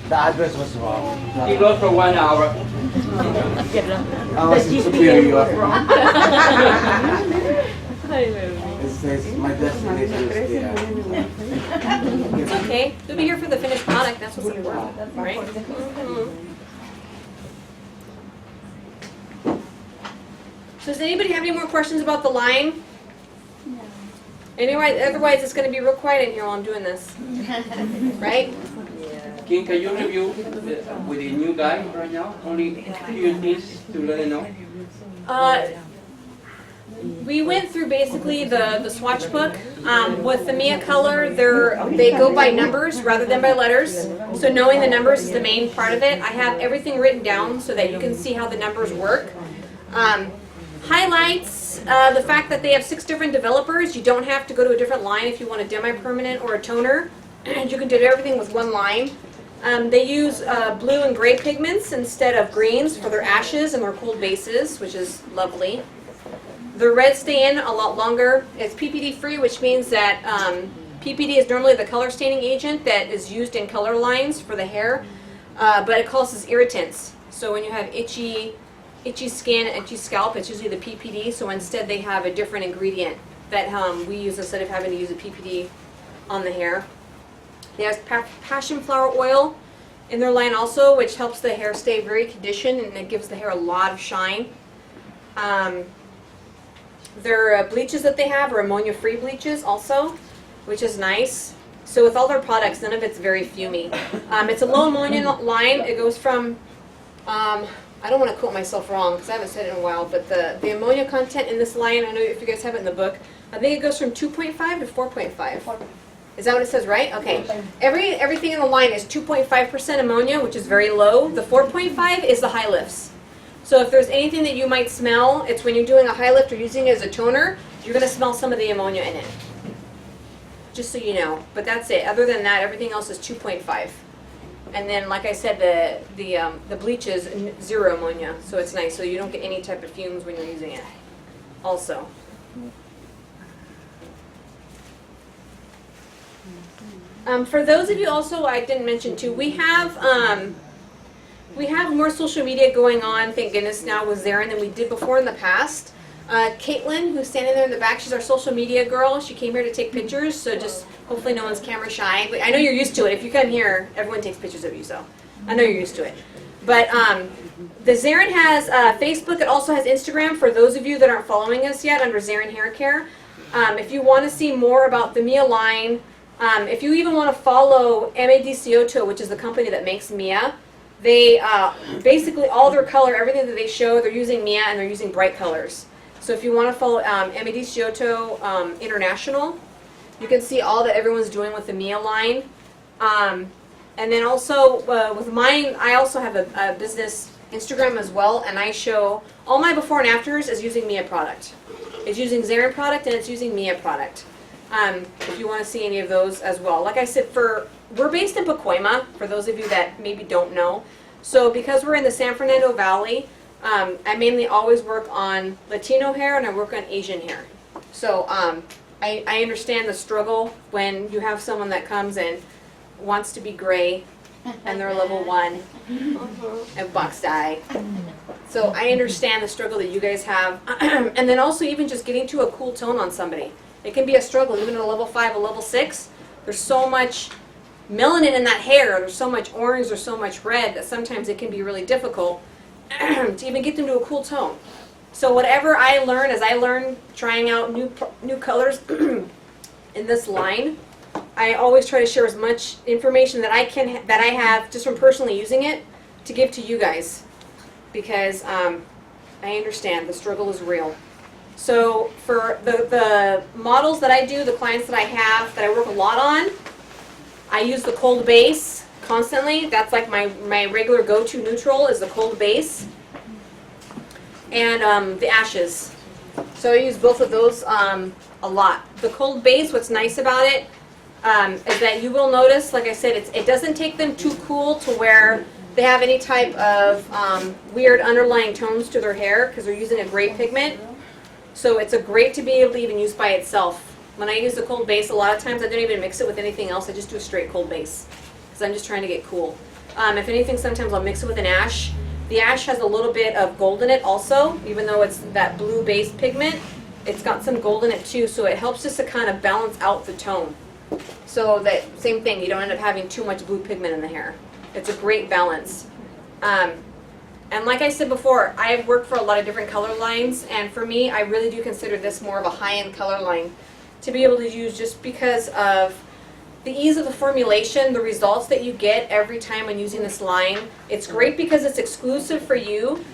The address was wrong. He wrote for 1 hour. I was in Superior. It says my destination is there. It's okay. You'll be here for the finished product. That's what's important, right? So does anybody have any more questions about the line? No. Anyway, otherwise it's going to be real quiet in here while I'm doing this. Right? Kim, can you review with the new guy right now? Only a few things to let them know. We went through basically the swatch book. With the Mia color, they go by numbers rather than by letters. So knowing the numbers is the main part of it. I have everything written down so that you can see how the numbers work. Highlights the fact that they have 6 different developers. You don't have to go to a different line if you want a demi-permanent or a toner. You can do everything with one line. They use blue and gray pigments instead of greens for their ashes and their cold bases, which is lovely. The reds stay in a lot longer. It's PPD free, which means that PPD is normally the color staining agent that is used in color lines for the hair, but it causes irritants. So when you have itchy skin, itchy scalp, it's usually the PPD. So instead they have a different ingredient that we use instead of having to use a PPD on the hair. They have passion flower oil in their line also, which helps the hair stay very conditioned and it gives the hair a lot of shine. Their bleaches that they have are ammonia-free bleaches also, which is nice. So with all their products, none of it's very fumey. It's a low ammonia line. It goes from, I don't want to quote myself wrong because I haven't said it in a while, but the ammonia content in this line, I know if you guys have it in the book, I think it goes from 2.5 to 4.5. Is that what it says, right? Okay. Everything in the line is 2.5% ammonia, which is very low. The 4.5 is the high lifts. So if there's anything that you might smell, it's when you're doing a high lift or using it as a toner, you're going to smell some of the ammonia in it. Just so you know. But that's it. Other than that, everything else is 2.5. And then, like I said, the bleach is 0 ammonia, so it's nice. So you don't get any type of fumes when you're using it. Also. For those of you also, I didn't mention too, we have more social media going on, thank goodness now, with Zarin than we did before in the past. Caitlin, who's standing there in the back, she's our social media girl. She came here to take pictures, so just hopefully no one's camera shy. But I know you're used to it. If you come here, everyone takes pictures of you, so I know you're used to it. But the Zarin has Facebook. It also has Instagram for those of you that aren't following us yet under Zarin Hair Care. If you want to see more about the Mia line, if you even want to follow MAD Cioto, which is the company that makes Mia, they basically all their color, everything that they show, they're using Mia and they're using bright colors. So if you want to follow MAD Cioto International, you can see all that everyone's doing with the Mia line. And then also with mine, I also have a business Instagram as well, and I show all my before and afters is using Mia product. It's using Zarin product and it's using Mia product. If you want to see any of those as well. Like I said, we're based in Pacoima, for those of you that maybe don't know. So because we're in the San Fernando Valley, I mainly always work on Latino hair and I work on Asian hair. So I understand the struggle when you have someone that comes and wants to be gray and they're level 1 and box dye. So I understand the struggle that you guys have. And then also even just getting to a cool tone on somebody. It can be a struggle, even at a level 5, a level 6. There's so much melanin in that hair, there's so much orange, there's so much red that sometimes it can be really difficult to even get them to a cool tone. So whatever I learn, as I learn trying out new colors in this line, I always try to share as much information that I have just from personally using it to give to you guys, because I understand the struggle is real. So for the models that I do, the clients that I have, that I work a lot on, I use the cold base constantly. That's like my regular go-to neutral is the cold base. And the ashes. So I use both of those a lot. The cold base, what's nice about it is that you will notice, like I said, it doesn't take them too cool to where they have any type of weird underlying tones to their hair because they're using a gray pigment. So it's a great to be able to even use by itself. When I use the cold base, a lot of times I don't even mix it with anything else. I just do a straight cold base because I'm just trying to get cool. If anything, sometimes I'll mix it with an ash. The ash has a little bit of gold in it also, even though it's that blue base pigment. It's got some gold in it too, so it helps just to kind of balance out the tone. So that same thing, you don't end up having too much blue pigment in the hair. It's a great balance. And like I said before, I've worked for a lot of different color lines, and for me, I really do consider this more of a high-end color line to be able to use just because of the ease of the formulation, the results that you get every time when using this line. It's great because it's exclusive for you.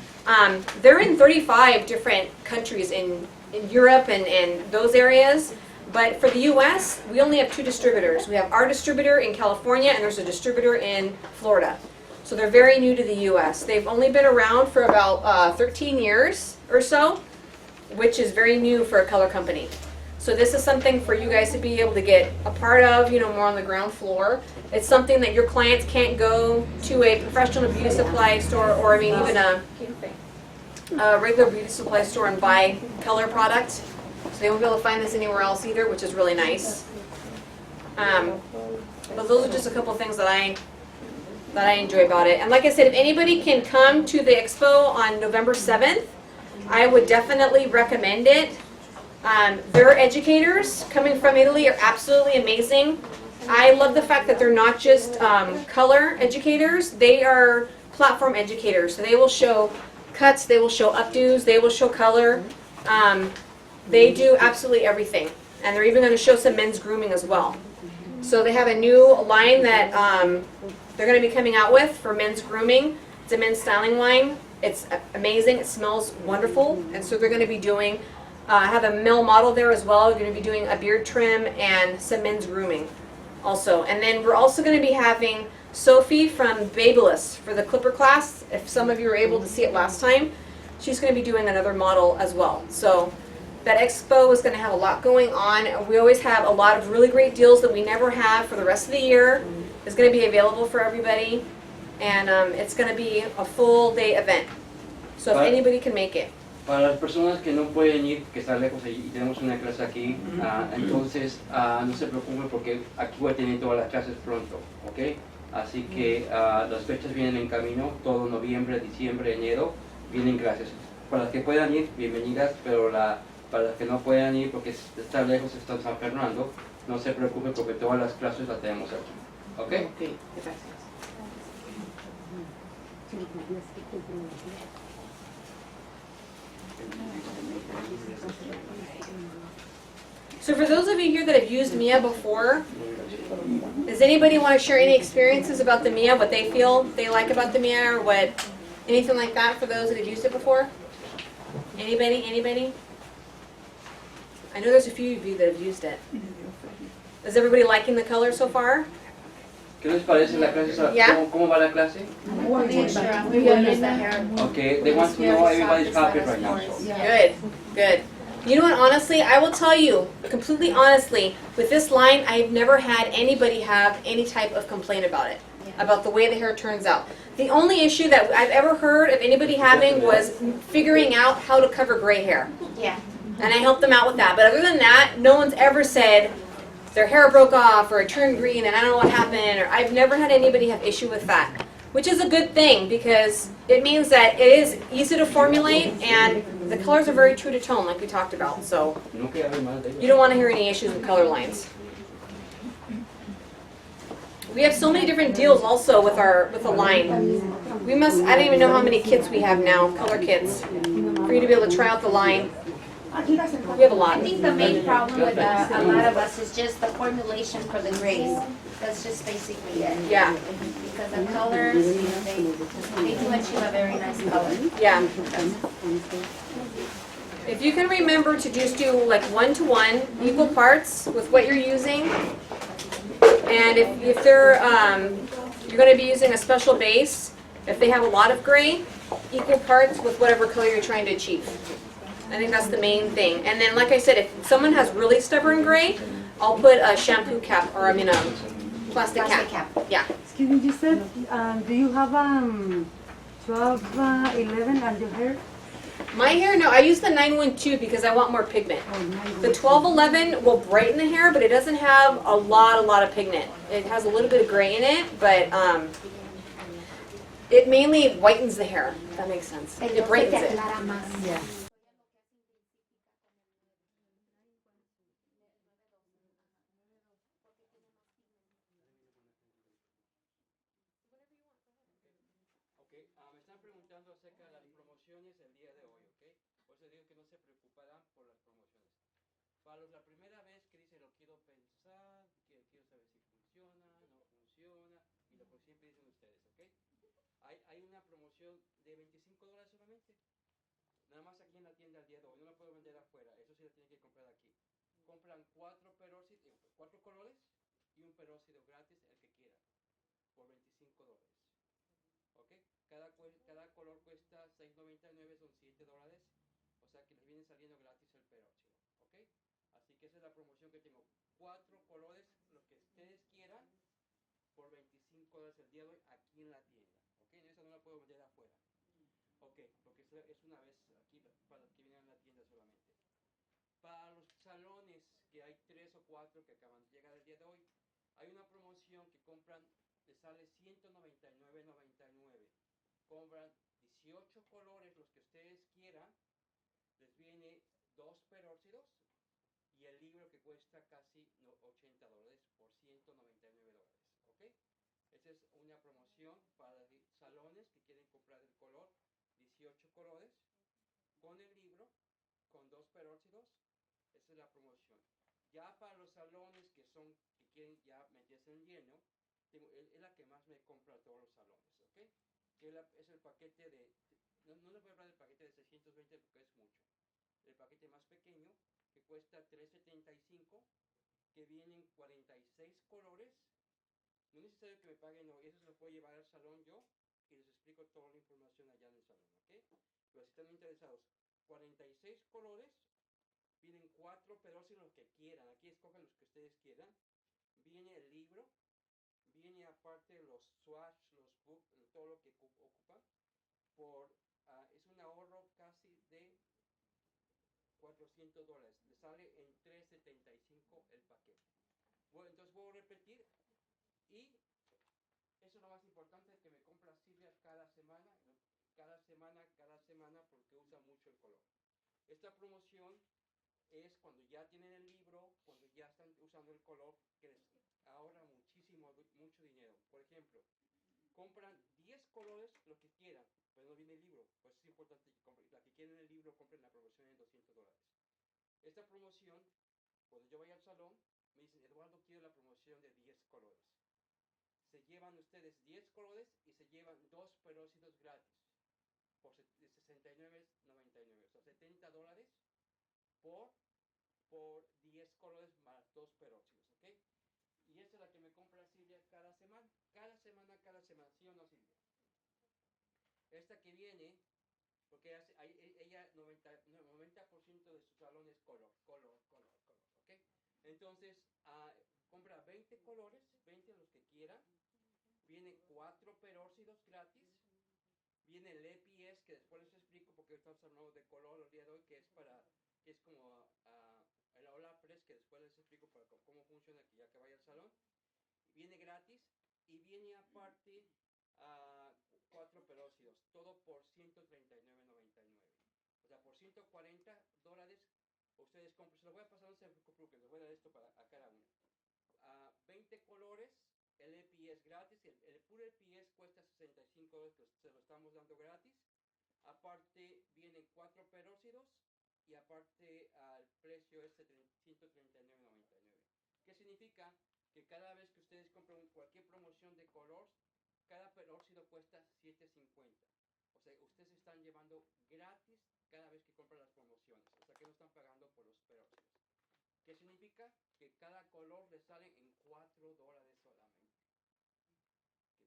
They're in 35 different countries in Europe and those areas, but for the US, we only have 2 distributors. We have our distributor in California, and there's a distributor in Florida. So they're very new to the US. They've only been around for about 13 years or so, which is very new for a color company. So this is something for you guys to be able to get a part of, you know, more on the ground floor. It's something that your clients can't go to a professional beauty supply store, or I mean even a regular beauty supply store and buy color product. So they won't be able to find this anywhere else either, which is really nice. But those are just a couple things that I enjoy about it. And like I said, if anybody can come to the expo on November 7th, I would definitely recommend it. Their educators coming from Italy are absolutely amazing. I love the fact that they're not just color educators, they are platform educators. So they will show cuts, they will show updos, they will show color. They do absolutely everything. And they're even going to show some men's grooming as well. So they have a new line that they're going to be coming out with for men's grooming. It's a men's styling line. It's amazing. It smells wonderful. And so they're going to be doing, have a male model there as well. They're going to be doing a beard trim and some men's grooming also. And then we're also going to be having Sophie from Babyless for the clipper class. If some of you were able to see it last time, she's going to be doing another model as well. So that expo is going to have a lot going on. We always have a lot of really great deals that we never have for the rest of the year. It's going to be available for everybody. And it's going to be a full day event. So if anybody can make it. Para las personas que no pueden ir, que están lejos y tenemos una clase aquí, entonces no se preocupen porque aquí voy a tener todas las clases pronto, ¿ok? Así que las fechas vienen en camino, todo noviembre, diciembre, enero, vienen clases. Para las que puedan ir, bienvenidas, pero para las que no puedan ir porque está lejos, está en San Fernando, no se preocupen porque todas las clases las tenemos aquí, ¿ok? Okay. So for those of you here that have used Mia before, does anybody want to share any experiences about the Mia, what they feel they like about the Mia, or what, anything like that for those that have used it before? Anybody? I know there's a few of you that have used it. Is everybody liking the color so far? ¿Qué les parece la clase? Yeah. ¿Cómo va la clase? Okay, they want to know everybody's happy right now. So. Good. You know what, honestly, I will tell you, completely honestly, with this line, I've never had anybody have any type of complaint about it, about the way the hair turns out. The only issue that I've ever heard of anybody having was figuring out how to cover gray hair. Yeah. And I helped them out with that. But other than that, no one's ever said their hair broke off or it turned green and I don't know what happened. Or I've never had anybody have issue with that, which is a good thing because it means that it is easy to formulate and the colors are very true to tone like we talked about. So you don't want to hear any issues with color lines. We have so many different deals also with the line. I don't even know how many kits we have now, color kits, for you to be able to try out the line. We have a lot. I think the main problem with a lot of us is just the formulation for the grays. That's just basically it. Yeah. Because the colors, you know, they do achieve a very nice color. Yeah. If you can remember to just do like 1-to-1, equal parts with what you're using, and if they're you're going to be using a special base, if they have a lot of gray, equal parts with whatever color you're trying to achieve. I think that's the main thing. And then, like I said, if someone has really stubborn gray, I'll put a shampoo cap, or a plastic cap. Yeah. Excuse me, you said, do you have 12, 11 on your hair? My hair, no, I use the 912 because I want more pigment. The 1211 will brighten the hair, but it doesn't have a lot of pigment. It has a little bit of gray in it, but it mainly whitens the hair, if that makes sense. It brightens it. Yeah. Me están preguntando acerca de las promociones el día de hoy, ¿ok? Por eso digo que no se preocuparán por las promociones. Para la primera vez que dice lo quiero pensar, quiero saber si funciona, no funciona, y lo que siempre dicen ustedes, ¿ok? Hay una promoción de $25 solamente. Nada más aquí en la tienda el día de hoy, no la puedo vender afuera, eso sí la tienen que comprar aquí. Compran 4 colores y un peróxido gratis, el que quieran, por $25. ¿Ok? Cada color cuesta $6.99, son $7. O sea que les viene saliendo gratis el peróxido. ¿Ok? Así que esa es la promoción que tengo. 4 colores, los que ustedes quieran, por $25 el día de hoy aquí en la tienda. ¿Ok? Esa no la puedo vender afuera. Ok, porque es una vez aquí para los que vienen a la tienda solamente. Para los salones, que hay 3 o 4 que acaban de llegar el día de hoy, hay una promoción que compran, les sale $199.99. Compran 18 colores, los que ustedes quieran, les viene 2 peróxidos y el libro que cuesta casi $80 por $199, ¿ok? Esta es una promoción para salones que quieren comprar el color, 18 colores, con el libro, con 2 peróxidos. Esa es la promoción. Ya para los salones que quieren ya meterse en lleno, es la que más me compra a todos los salones, ¿ok? Que es el paquete no les voy a hablar del paquete de 620 porque es mucho. El paquete más pequeño, que cuesta $375, que vienen 46 colores. No es necesario que me paguen hoy, eso se lo puedo llevar al salón yo y les explico toda la información allá en el salón, ¿ok? Pero si están interesados, 46 colores, vienen 4 peróxidos los que quieran, aquí escogen los que ustedes quieran. Viene el libro, viene aparte los swatch, los books, todo lo que ocupan. Es un ahorro casi de $400, le sale en $375 el paquete. Bueno, entonces voy a repetir, y eso es lo más importante, que me compra Silvia cada semana, porque usa mucho el color. Esta promoción es cuando ya tienen el libro, cuando ya están usando el color, que les ahorra mucho dinero. Por ejemplo, compran 10 colores, lo que quieran, pero no viene el libro, pues es importante que compren. La que quieren el libro, compren la promoción en $200. Esta promoción, cuando yo vaya al salón, me dicen, Eduardo, quiero la promoción de 10 colores. Se llevan ustedes 10 colores y se llevan 2 peróxidos gratis por $69.99, o sea, $70 por 10 colores más 2 peróxidos, ¿ok? Y esa es la que me compra Silvia cada semana, ¿sí o no, Silvia? Esta que viene, porque ella 90% de su salón es color, ¿ok? Entonces, compra 20 colores, 20 los que quieran, vienen 4 peróxidos gratis, viene el EPS, que después les explico porque estamos hablando de color el día de hoy, que es como el aula press, que después les explico cómo funciona aquí ya que vaya al salón. Viene gratis y viene aparte 4 peróxidos, todo por $139.99. O sea, por $140 ustedes compran. Se lo voy a pasar, no se preocupen, les voy a dar esto a cada uno. 20 colores, el EPS gratis, el puro EPS cuesta $65, que se lo estamos dando gratis. Aparte vienen 4 peróxidos y aparte el precio es de $139.99. ¿Qué significa? Que cada vez que ustedes compran cualquier promoción de color, cada peróxido cuesta $7.50. O sea, ustedes están llevando gratis cada vez que compran las promociones. O sea, que no están pagando por los peróxidos. ¿Qué significa? Que cada color les sale en $4 solamente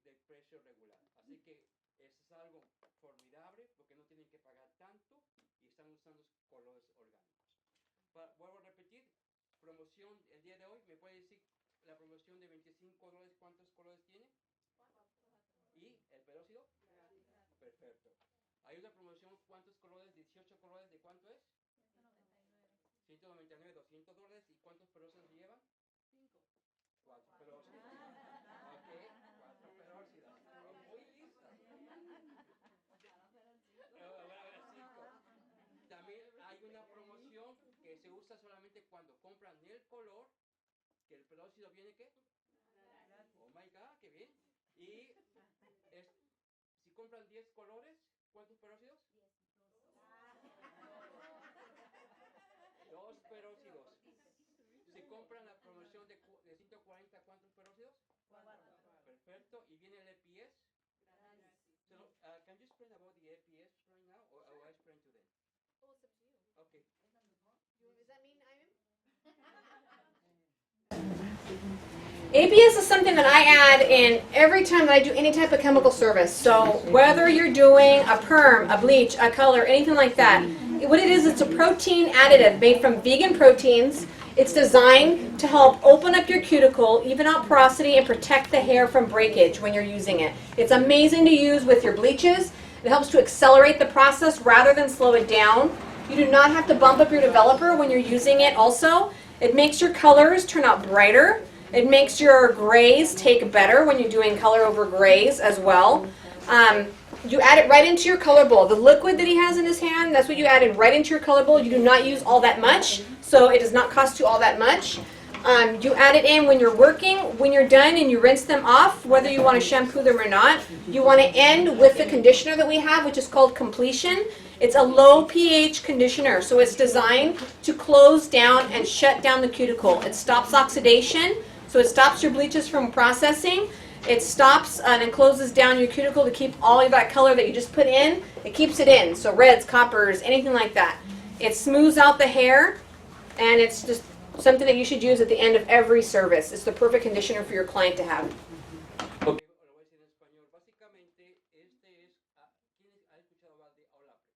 del precio regular. Así que eso es algo formidable porque no tienen que pagar tanto y están usando colores orgánicos. Vuelvo a repetir, promoción el día de hoy, ¿me puede decir la promoción de $25 cuántos colores tiene? 4. ¿Y el peróxido? Perfecto. Hay una promoción, ¿cuántos colores? 18 colores, ¿de cuánto es? 199, $200. ¿Y cuántos peróxidos se llevan? 5. 4 peróxidos. Ok, 4 peróxidos. Muy listas. También hay una promoción que se usa solamente cuando compran el color, que el peróxido viene, ¿qué? Oh my God, qué bien. Y si compran 10 colores, ¿cuántos peróxidos? 2 peróxidos. Si compran la promoción de 140, ¿cuántos peróxidos? 4. Perfecto. ¿Y viene el EPS? So, can you explain about the EPS right now, or I explain to them? Oh, it's up to you. Okay. Does that mean I'm in? ABS is something that I add in every time that I do any type of chemical service. So whether you're doing a perm, a bleach, a color, anything like that, what it is, it's a protein additive made from vegan proteins. It's designed to help open up your cuticle, even out porosity, and protect the hair from breakage when you're using it. It's amazing to use with your bleaches. It helps to accelerate the process rather than slow it down. You do not have to bump up your developer when you're using it also. It makes your colors turn out brighter. It makes your grays take better when you're doing color over grays as well. You add it right into your color bowl. The liquid that he has in his hand, that's what you add in right into your color bowl. You do not use all that much, so it does not cost you all that much. You add it in when you're working. When you're done and you rinse them off, whether you want to shampoo them or not, you want to end with the conditioner that we have, which is called Completion. It's a low pH conditioner, so it's designed to close down and shut down the cuticle. It stops oxidation, so it stops your bleaches from processing. It stops and closes down your cuticle to keep all of that color that you just put in. It keeps it in, so reds, coppers, anything like that. It smooths out the hair, and it's just something that you should use at the end of every service. It's the perfect conditioner for your client to have. Ok, lo voy a decir en español. Básicamente, este es, ¿quién ha escuchado hablar de Olaplex?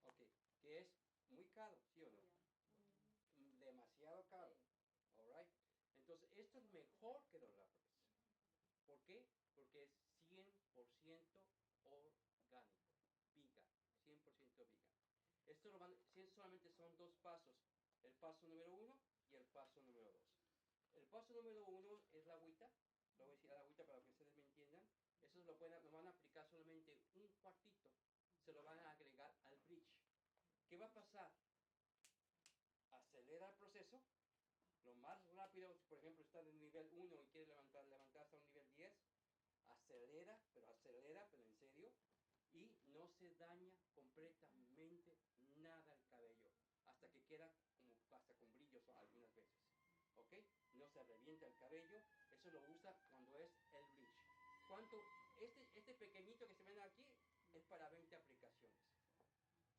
Ok, que es muy caro, ¿sí o no? Demasiado caro, alright. Entonces, esto es mejor que el Olaplex. ¿Por qué? Porque es 100% orgánico, vegan, 100% vegan. Esto solamente son dos pasos, el paso número 1 y el paso número 2. El paso número 1 es la agüita, lo voy a decir a la agüita para que ustedes me entiendan. Eso lo van a aplicar solamente un cuartito, se lo van a agregar al bridge. ¿Qué va a pasar? Acelera el proceso, lo más rápido, por ejemplo, está en el nivel 1 y quiere levantarse a un nivel 10, acelera, pero en serio, y no se daña completamente nada el cabello, hasta que queda como hasta con brillos algunas veces, ¿ok? No se revienta el cabello, eso lo usa cuando es el bleach. ¿Cuánto? Este pequeñito que se ven aquí es para 20 aplicaciones,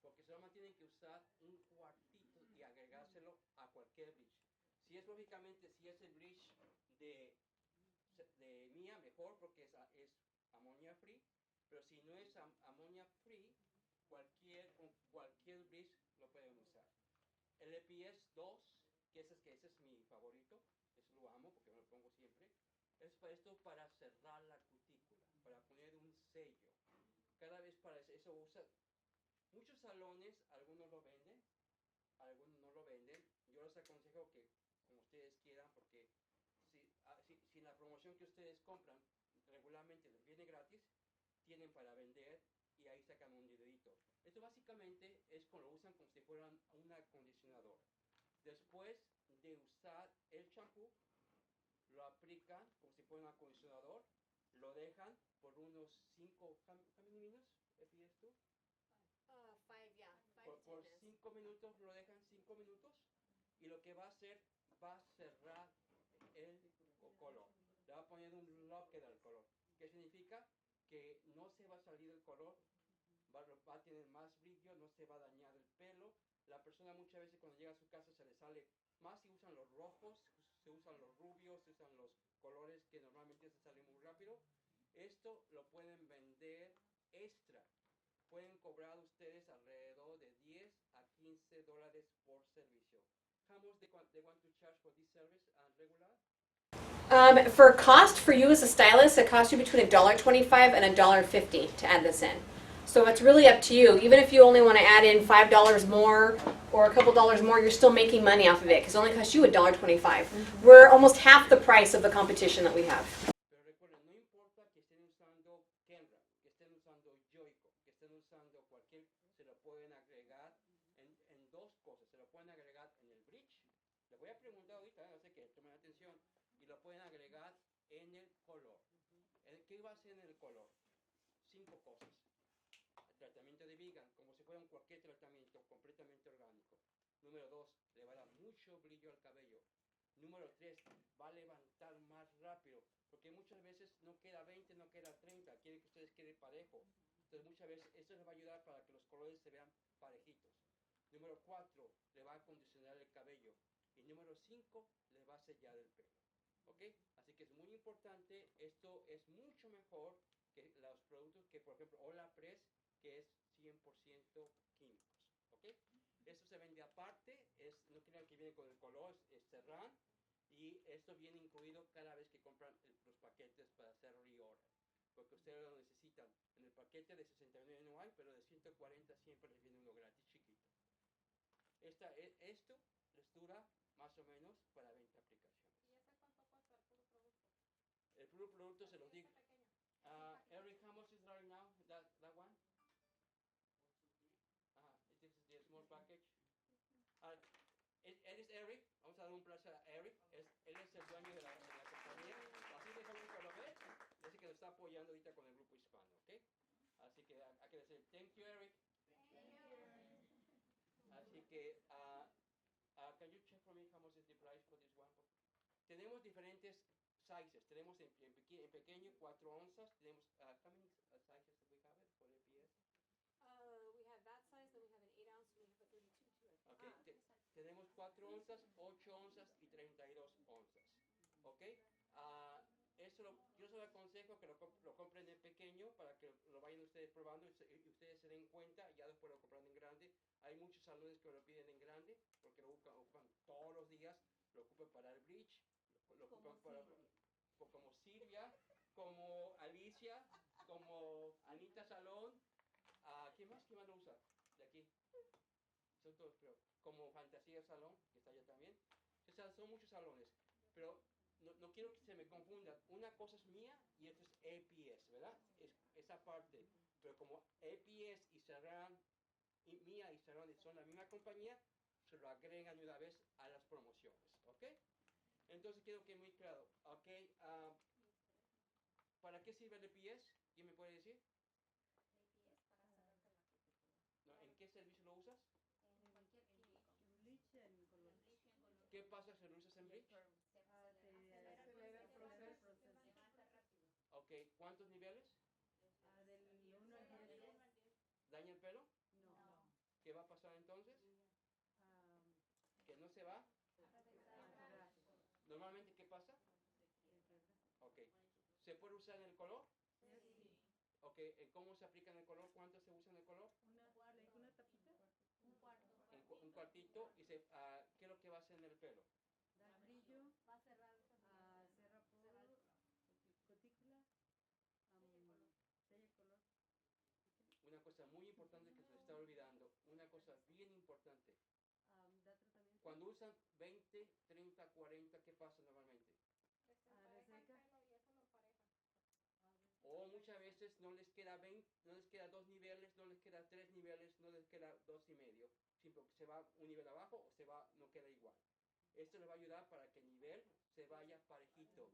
porque solamente tienen que usar un cuartito y agregárselo a cualquier bleach. Si es lógicamente, si es el bleach de mía, mejor porque es ammonia free, pero si no es ammonia free, con cualquier bleach lo pueden usar. El EPS 2, ese es mi favorito, eso lo amo porque me lo pongo siempre, es para esto, para cerrar la cutícula, para poner un sello. Cada vez para eso usa, muchos salones, algunos lo venden, algunos no lo venden. Yo les aconsejo que como ustedes quieran, porque si la promoción que ustedes compran regularmente les viene gratis, tienen para vender y ahí sacan un dinerito. Esto básicamente es como lo usan como si fueran un acondicionador. Después de usar el champú, lo aplican como si fuera un acondicionador, lo dejan por unos 5 minutos, ¿pides tú? Por 5 minutos, lo dejan 5 minutos y lo que va a hacer, va a cerrar el color. Le va a poner un locker al color. ¿Qué significa? Que no se va a salir el color, va a tener más brillo, no se va a dañar el pelo. La persona muchas veces cuando llega a su casa se le sale más si usan los rojos, se usan los rubios, se usan los colores que normalmente se salen muy rápido. Esto lo pueden vender extra. Pueden cobrar ustedes alrededor de 10 a 15 dólares por servicio. How much they want to charge for this service regular? For cost, for you as a stylist, it costs you between $1.25 and $1.50 to add this in. So it's really up to you. Even if you only want to add in $5 more or a couple dollars more, you're still making money off of it because it only costs you $1.25. We're almost half the price of the competition that we have. Pero recuerden, no importa que estén usando Kenra, que estén usando Joico, que estén usando cualquier, se lo pueden agregar en dos cosas. Se lo pueden agregar en el bridge. Les voy a preguntar ahorita, no sé qué, tomen atención. Y lo pueden agregar en el color. ¿Qué va a hacer en el color? 5 cosas. El tratamiento de vegan, como si fuera cualquier tratamiento completamente orgánico. Número 2, le va a dar mucho brillo al cabello. Número 3, va a levantar más rápido, porque muchas veces no queda 20, no queda 30, quiere que ustedes queden parejo. Entonces muchas veces esto les va a ayudar para que los colores se vean parejitos. Número 4, le va a acondicionar el cabello. Y número 5, le va a sellar el pelo. ¿Ok? Así que es muy importante, esto es mucho mejor que los productos que, por ejemplo, Olaplex, que es 100% químicos. ¿Ok? Esto se vende aparte, no crean que viene con el color, es Serran, y esto viene incluido cada vez que compran los paquetes para hacer reorder, porque ustedes lo necesitan. En el paquete de 69 no hay, pero de 140 siempre les viene uno gratis chiquito. Esto les dura más o menos para 20 aplicaciones. ¿Y este cuánto cuesta el puro producto? El puro producto se los digo. Eric, how much is right now? That one? This is the small package. Él es Eric, vamos a dar un placer a Eric, él es el dueño de la compañía, así de joven que lo ve, dice que nos está apoyando ahorita con el grupo hispano, ¿ok? Así que hay que decir, thank you Eric. Así que, can you check for me how much is the price for this one? Tenemos diferentes sizes, tenemos en pequeño 4 onzas, tenemos, how many sizes do we have it for APS? We have that size, then we have an 8 ounce, and we have a 32 too. Okay, tenemos 4 onzas, 8 onzas y 32 onzas. ¿Ok? Yo se lo aconsejo que lo compren en pequeño para que lo vayan ustedes probando y ustedes se den cuenta, y ya después lo compran en grande. Hay muchos salones que lo piden en grande porque lo ocupan todos los días, lo ocupan para el bleach, lo ocupan como Silvia, como Alicia, como Anita Salón. ¿Quién más lo usa de aquí? Son todos, pero como Fantasía Salón, que está allá también. O sea, son muchos salones, pero no quiero que se me confundan. Una cosa es mía y esto es APS, ¿verdad? Esa parte. Pero como APS y Serran, mía y Serran son la misma compañía, se lo agregan una vez a las promociones, ¿ok? Entonces quiero que muy claro, ¿ok? ¿Para qué sirve el APS? ¿Quién me puede decir? No, ¿en qué servicio lo usas? ¿Qué pasa si lo usas en bleach? Ok, ¿cuántos niveles? Del 1 al 10. ¿Daña el pelo? No. ¿Qué va a pasar entonces? ¿Que no se va? ¿Normalmente qué pasa? Ok. ¿Se puede usar en el color? Sí. Ok, ¿cómo se aplica en el color? ¿Cuánto se usa en el color? Una tapita. Un cuartito. ¿Y ¿qué es lo que va a hacer en el pelo? Da brillo. Va a cerrar. Cierra poro, cutícula. Sella color. Una cosa muy importante que se le está olvidando. Una cosa bien importante. Da tratamiento. Cuando usan 20, 30, 40, ¿qué pasa normalmente? Reseca. O muchas veces no les queda 20, no les queda 2 niveles, no les queda 3 niveles, no les queda 2,5. Siempre se va un nivel abajo o no queda igual. Esto les va a ayudar para que el nivel se vaya parejito,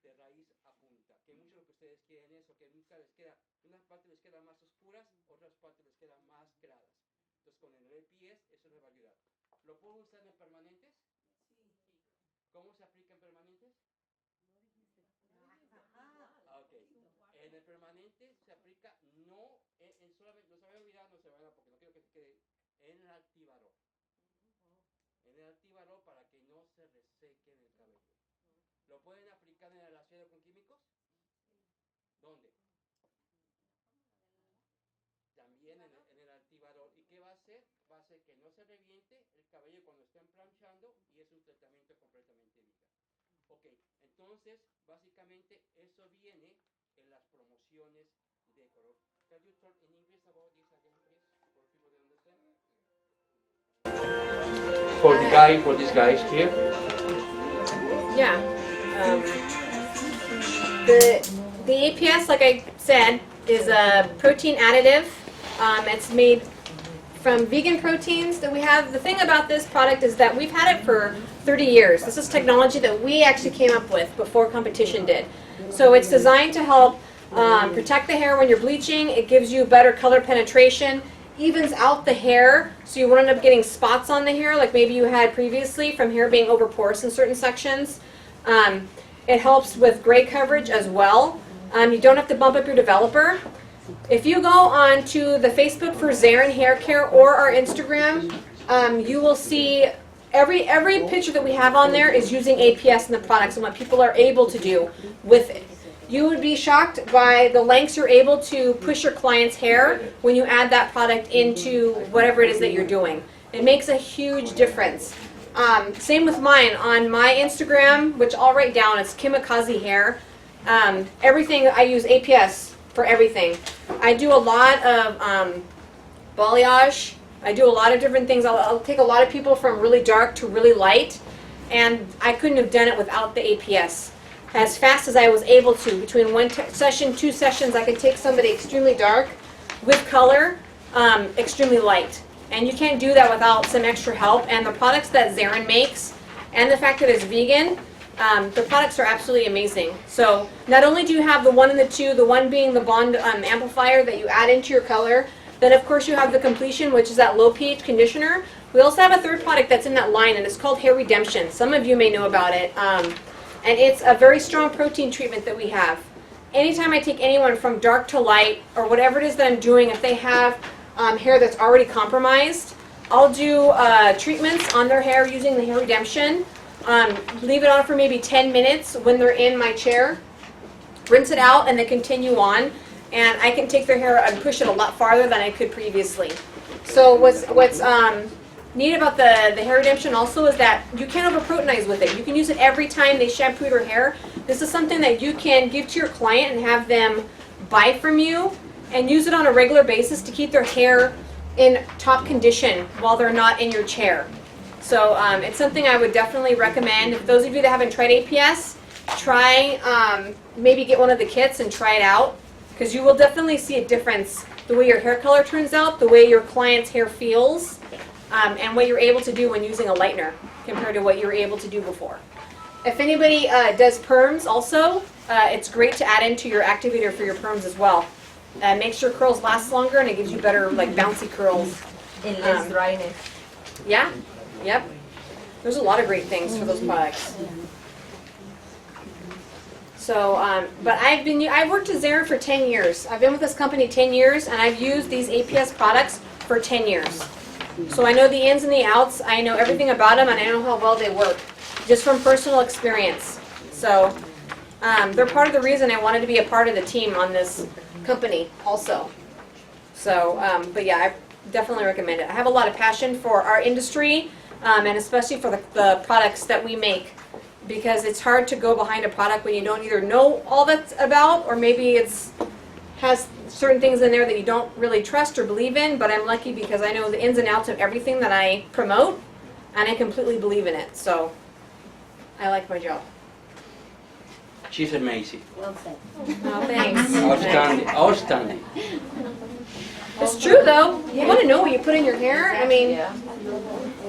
de raíz a punta. Que mucho lo que ustedes quieren es eso, que nunca les queda, unas partes les quedan más oscuras, otras partes les quedan más claras. Entonces con el EPS eso les va a ayudar. ¿Lo puedo usar en permanentes? Sí. ¿Cómo se aplica en permanentes? No dijiste. Ok. En el permanente se aplica no en solamente, no se vaya a olvidar, no se vaya, porque no quiero que se quede en el activador. En el activador para que no se reseque en el cabello. ¿Lo pueden aplicar en el ácido con químicos? ¿Dónde? También en el activador. ¿Y qué va a hacer? Va a hacer que no se reviente el cabello cuando estén planchando y es un tratamiento completamente vegan. Ok, entonces básicamente eso viene en las promociones de color. Can you talk in English about this again, please, for people to understand? For these guys here. Yeah. The APS, like I said, is a protein additive. It's made from vegan proteins that we have. The thing about this product is that we've had it for 30 years. This is technology that we actually came up with before competition did. So it's designed to help protect the hair when you're bleaching. It gives you better color penetration, evens out the hair, so you won't end up getting spots on the hair like maybe you had previously from hair being over porous in certain sections. It helps with gray coverage as well. You don't have to bump up your developer. If you go on to the Facebook for Zarin Hair Care or our Instagram, you will see every picture that we have on there is using APS in the products and what people are able to do with it. You would be shocked by the lengths you're able to push your client's hair when you add that product into whatever it is that you're doing. It makes a huge difference. Same with mine. On my Instagram, which I'll write down, it's Kimikaze Hair. Everything, I use APS for everything. I do a lot of balayage. I do a lot of different things. I'll take a lot of people from really dark to really light, and I couldn't have done it without the APS. as fast as I was able to. Between one session, 2 sessions, I could take somebody extremely dark with color, extremely light. And you can't do that without some extra help. And the products that Zarin makes, and the fact that it's vegan, the products are absolutely amazing. So not only do you have the 1 and the 2, the 1 being the bond amplifier that you add into your color, then of course you have the completion, which is that low pH conditioner. We also have a third product that's in that line, and it's called Hair Redemption. Some of you may know about it. And it's a very strong protein treatment that we have. Anytime I take anyone from dark to light, or whatever it is that I'm doing, if they have hair that's already compromised, I'll do treatments on their hair using the Hair Redemption. Leave it on for maybe 10 minutes when they're in my chair. Rinse it out and then continue on. And I can take their hair and push it a lot farther than I could previously. So what's neat about the Hair Redemption also is that you can't overproteinize with it. You can use it every time they shampoo their hair. This is something that you can give to your client and have them buy from you and use it on a regular basis to keep their hair in top condition while they're not in your chair. So it's something I would definitely recommend. If those of you that haven't tried APS, try maybe get one of the kits and try it out, because you will definitely see a difference the way your hair color turns out, the way your client's hair feels, and what you're able to do when using a lightener compared to what you were able to do before. If anybody does perms also, it's great to add into your activator for your perms as well. Makes your curls last longer, and it gives you better like bouncy curls. And less dryness. Yeah, yep. There's a lot of great things for those products. So, but I've worked at Zarin for 10 years. I've been with this company 10 years, and I've used these APS products for 10 years. So I know the ins and the outs. I know everything about them, and I know how well they work, just from personal experience. So they're part of the reason I wanted to be a part of the team on this company also. So, but yeah, I definitely recommend it. I have a lot of passion for our industry, and especially for the products that we make, because it's hard to go behind a product when you don't either know all that's about, or maybe it's has certain things in there that you don't really trust or believe in. But I'm lucky because I know the ins and outs of everything that I promote, and I completely believe in it. So I like my job. She's amazing. Well said. Oh, thanks. Outstanding. Outstanding. It's true though. You want to know what you put in your hair. I mean,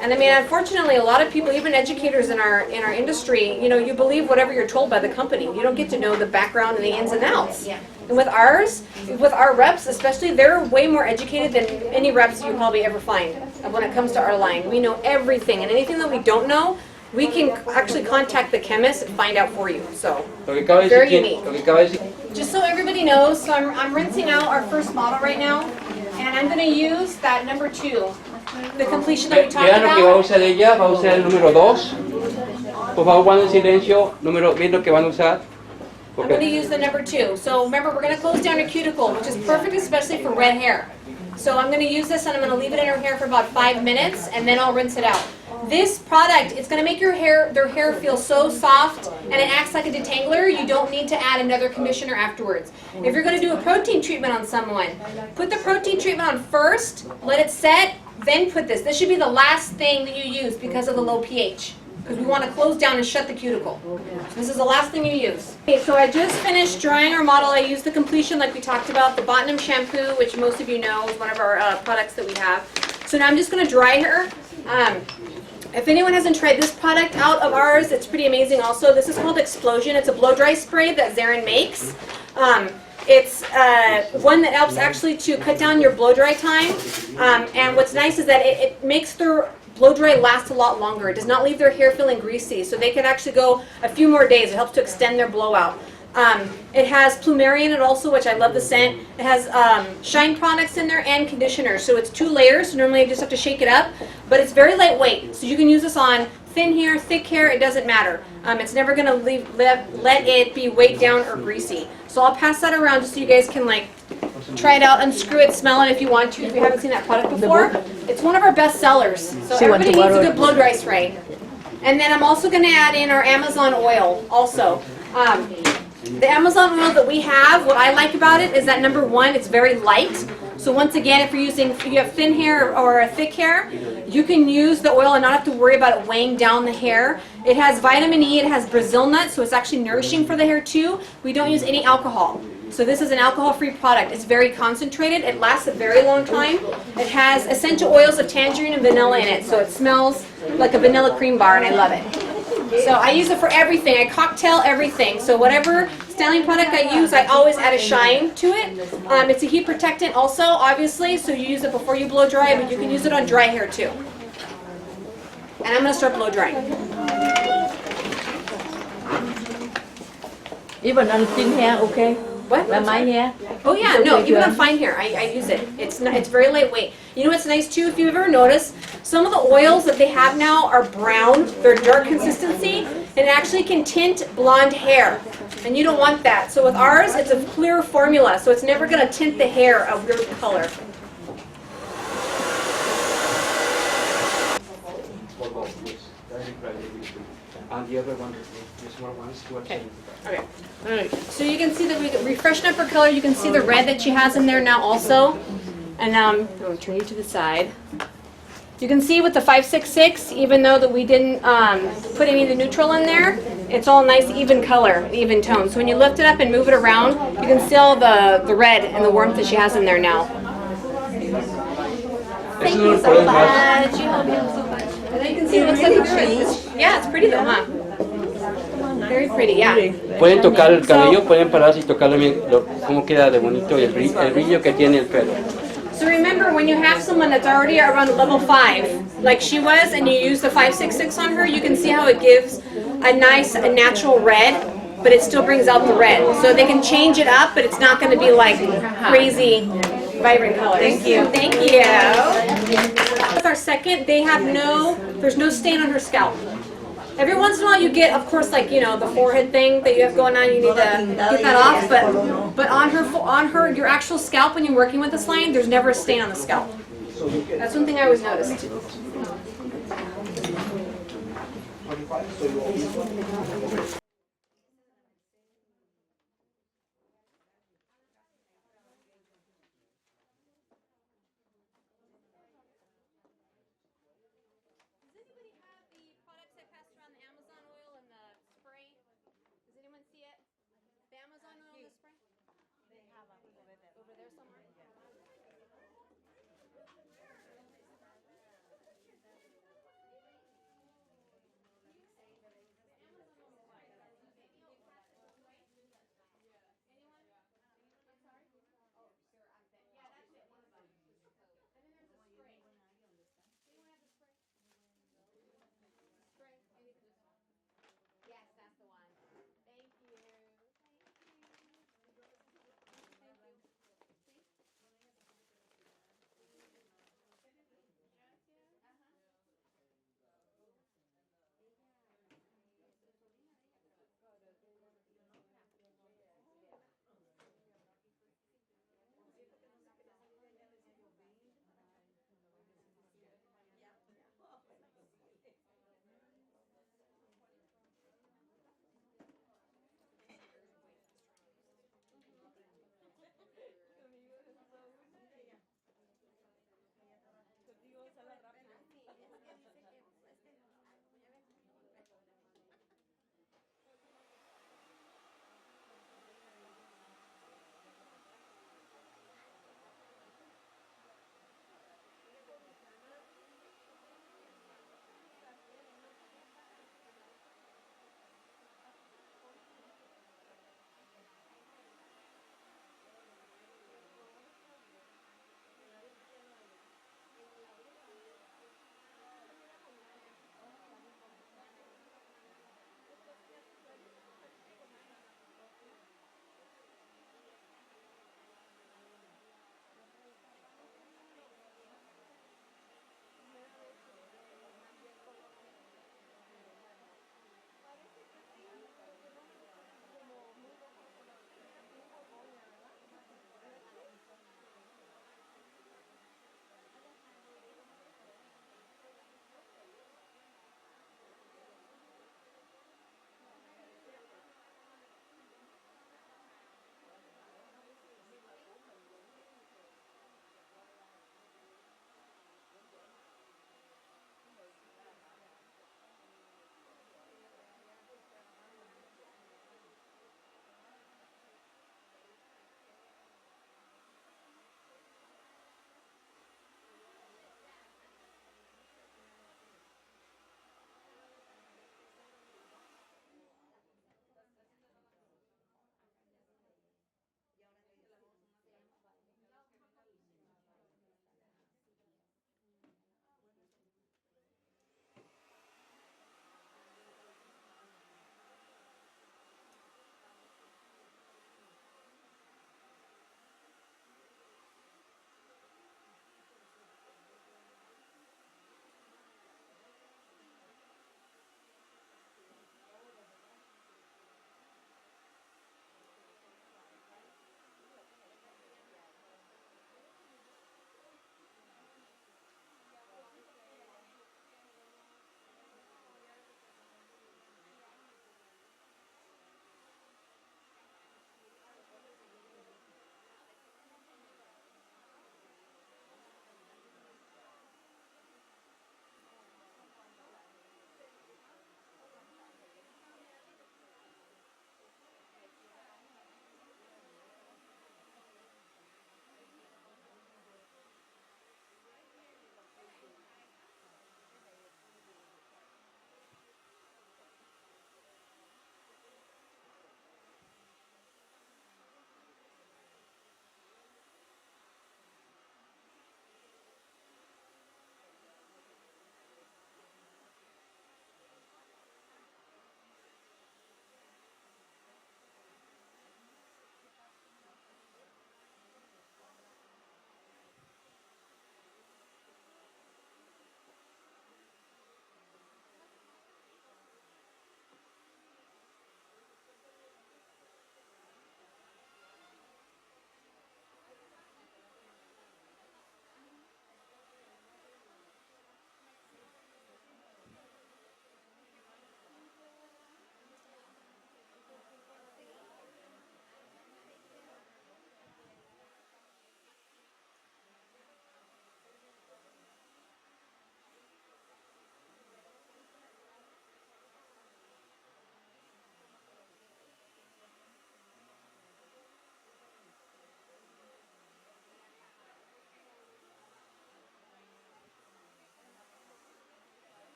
and I mean, unfortunately, a lot of people, even educators in our industry, you know, you believe whatever you're told by the company. You don't get to know the background and the ins and outs. Yeah. And with our reps especially, they're way more educated than any reps you probably ever find when it comes to our line. We know everything, and anything that we don't know, we can actually contact the chemist and find out for you. So, very unique. Just so everybody knows, so I'm rinsing out our first bottle right now, and I'm going to use that number 2, the completion that we talked Vean lo que va a about. usar ella, va a usar el número 2. Por favor, guarden silencio. Vean lo que van a usar. I'm going to use the number 2. So remember, we're going to close down your cuticle, which is perfect especially for red hair. So I'm going to use this, and I'm going to leave it in her hair for about 5 minutes, and then I'll rinse it out. This product, it's going to make their hair feel so soft, and it acts like a detangler. You don't need to add another conditioner afterwards. If you're going to do a protein treatment on someone, put the protein treatment on first, let it set, then put this. This should be the last thing that you use because of the low pH, because we want to close down and shut the cuticle. So this is the last thing you use. Okay, so I just finished drying our model. I used the completion like we talked about, the Botanum shampoo, which most of you know is one of our products that we have. So now I'm just going to dry her. If anyone hasn't tried this product out of ours, it's pretty amazing also. This is called Explosion. It's a blow dry spray that Zarin makes. It's one that helps actually to cut down your blow dry time. And what's nice is that it makes their blow dry last a lot longer. It does not leave their hair feeling greasy, so they can actually go a few more days. It helps to extend their blowout. It has plumeria in it also, which I love the scent. It has shine products in there and conditioner, so it's 2 layers. So normally you just have to shake it up, but it's very lightweight, so you can use this on thin hair, thick hair, it doesn't matter. It's never going to let it be weighed down or greasy. So I'll pass that around just so you guys can like try it out, unscrew it, smell it if you want to, if you haven't seen that product before. It's one of our best sellers, so everybody needs a good blow dry spray. And then I'm also going to add in our Amazon oil also. The Amazon oil that we have, what I like about it is that number 1, it's very light. So once again, if you have thin hair or a thick hair, you can use the oil and not have to worry about it weighing down the hair. It has vitamin E, it has Brazil nuts, so it's actually nourishing for the hair too. We don't use any alcohol. So this is an alcohol-free product. It's very concentrated. It lasts a very long time. It has essential oils of tangerine and vanilla in it, so it smells like a vanilla cream bar, and I love it. So I use it for everything. I cocktail everything. So whatever styling product I use, I always add a shine to it. It's a heat protectant also, obviously, so you use it before you blow dry, but you can use it on dry hair too. And I'm going to start blow drying. Even on thin hair, okay? What? By my hair? Oh yeah, It's no, okay, even Joanne. on fine hair, I use it. It's very lightweight. You know what's nice too, if you've ever noticed, some of the oils that they have now are brown, they're dark consistency, and it actually can tint blonde hair. And you don't want that. So with ours, it's a clear formula, so it's never going to tint the hair a weird color. And the other one, these more ones, towards Okay. Okay. Alright. So you can see the refresh up her color. You can see the red that she has in there now also. And I'm going to turn you to the side. You can see with the 566, even though that we didn't put any of the neutral in there, it's all nice even color, even tone. So when you lift it up and move it around, you can see all the red and the warmth that she has in there now. Thank you so much. And then you can see it looks like a pretty. Yeah, it's pretty though, huh? Very pretty, yeah. Pueden tocar el cabello, pueden pararse y tocarlo bien, cómo queda de bonito y el brillo que tiene el pelo. So remember, when you have someone that's already around level 5, like she was, and you use the 566 on her, you can see how it gives a nice, a natural red, but it still brings out the red. So they can change it up, but it's not going to be like crazy, vibrant colors. Thank you. Thank you. With our second, there's no stain on her scalp. Every once in a while you get, of course, like, you know, the forehead thing that you have going on, you need to get that off, but on her, your actual scalp when you're working with this line, there's never a stain on the scalp. That's one thing I always noticed. Does anybody have the products I passed around, the Amazon oil and the spray? Does anyone see it? The Amazon oil and the spray? They have them over there somewhere. Yes, that's the one. Thank you. Thank you. Thank you.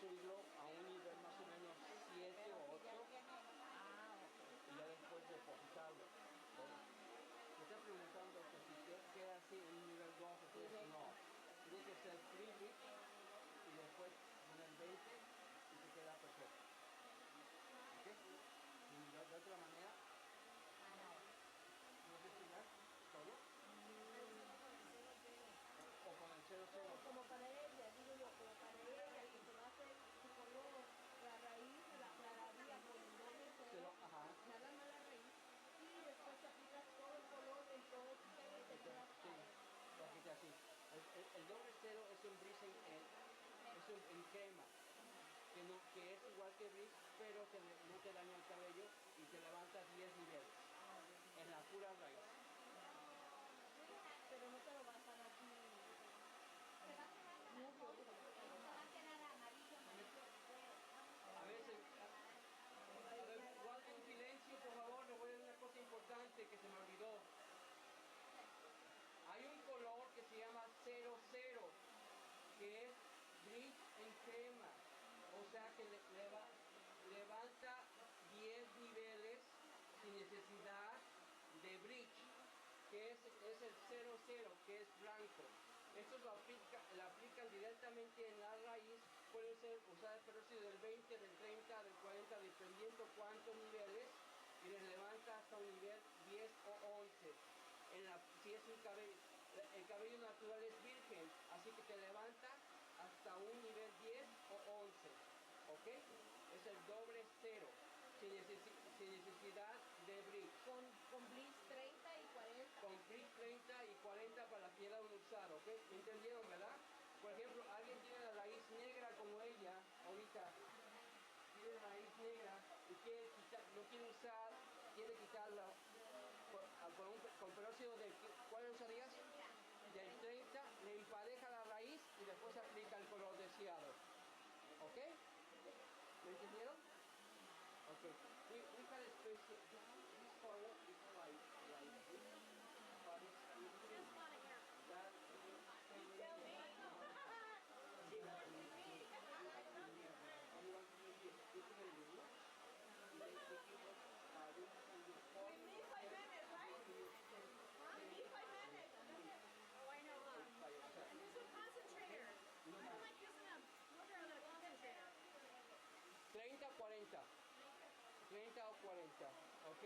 subirlo a un nivel más o menos 7 o 8 y ya después depositarlo. Me está preguntando que si queda así en un nivel 2 o 3, no. Tiene que ser free bridge y después poner 20 y se queda perfecto. ¿Ok? Y de otra manera, ¿no sé explicar todo? O con el 0-0. Como para ella, digo yo, como para ella, que se va a hacer su color, la raíz la aclararía con el doble cero, Ajá. nada más la raíz, y después se aplica todo el color en todo su pelo y te queda Sí, lo quité así. El doble cero es un bridge en crema, que es igual que bridge, pero no te daña el cabello y te levantas 10 niveles en la pura raíz. pero no te lo vas a dar así. A veces, guarden silencio, por favor, les voy a decir una cosa importante que se me olvidó. Hay un color que se llama 00, que es bridge en crema, o sea que levanta 10 niveles sin necesidad de bridge, que es el 00, que es blanco. Estos lo aplican directamente en la raíz, pueden ser usadas pero si del 20, del 30, del 40, dependiendo cuántos niveles, y les levanta hasta un nivel 10 o 11. Si es un cabello, el cabello natural es virgen, así que te levanta hasta un nivel 10 o 11, ¿ok? Es el doble cero, sin necesidad de bridge. Con blitz 30 y 40. Con bridge 30 y 40 para la piel usar, ¿ok? ¿Me entendieron, verdad? Por ejemplo, alguien tiene la raíz negra como ella, ahorita, tiene la raíz negra y no quiere usar, quiere quitarla con peróxido de, ¿cuál usarías? Del 30, le empareja la raíz y después aplica el color deseado. ¿Ok? ¿Me entendieron? Ok. We had a space, this color is like this, but it's that Tell me. She knows me. We need 5 minutes, right? We need 5 minutes. Oh, I know, And this is a concentrator. I don't like using a blow dryer on a concentrator. 30 o 40. 30 o 40. ¿Ok?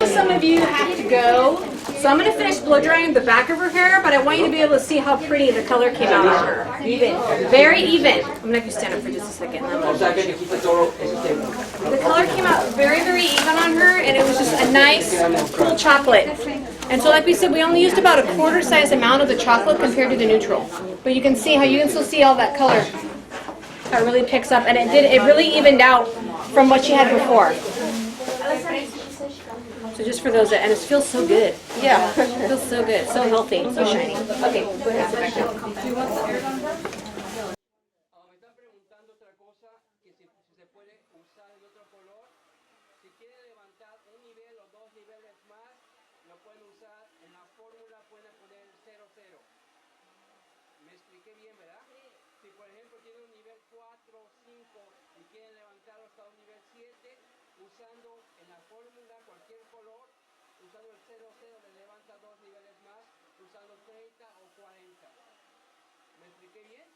Some of you have to go, so I'm going to finish blow drying the back of her hair, but I want you to be able to see how pretty the color came out on her. Very even. I'm going to have you stand up for just a second. O sea que le quita todo este. The color came out very even on her, and it was just a nice, cool chocolate. And so like we said, we only used about a quarter size amount of the chocolate compared to the neutral. But you can see how you can still see all that color. It really picks up, and it really evened out from what she had before. So just for those that, and it feels so good. Yeah. It feels so good, so healthy, so shiny. Okay, go ahead, sit back down. Me están preguntando otra cosa, que si se puede usar en otro color. Si quieren levantar un nivel o dos niveles más, lo pueden usar. En la fórmula pueden poner 00. Me expliqué bien, ¿verdad? Si por ejemplo tienen un nivel 4 o 5 y quieren levantarlo hasta un nivel 7, usando en la fórmula cualquier color, usando el 00 le levanta dos niveles más, usando 30 o 40. ¿Me expliqué bien?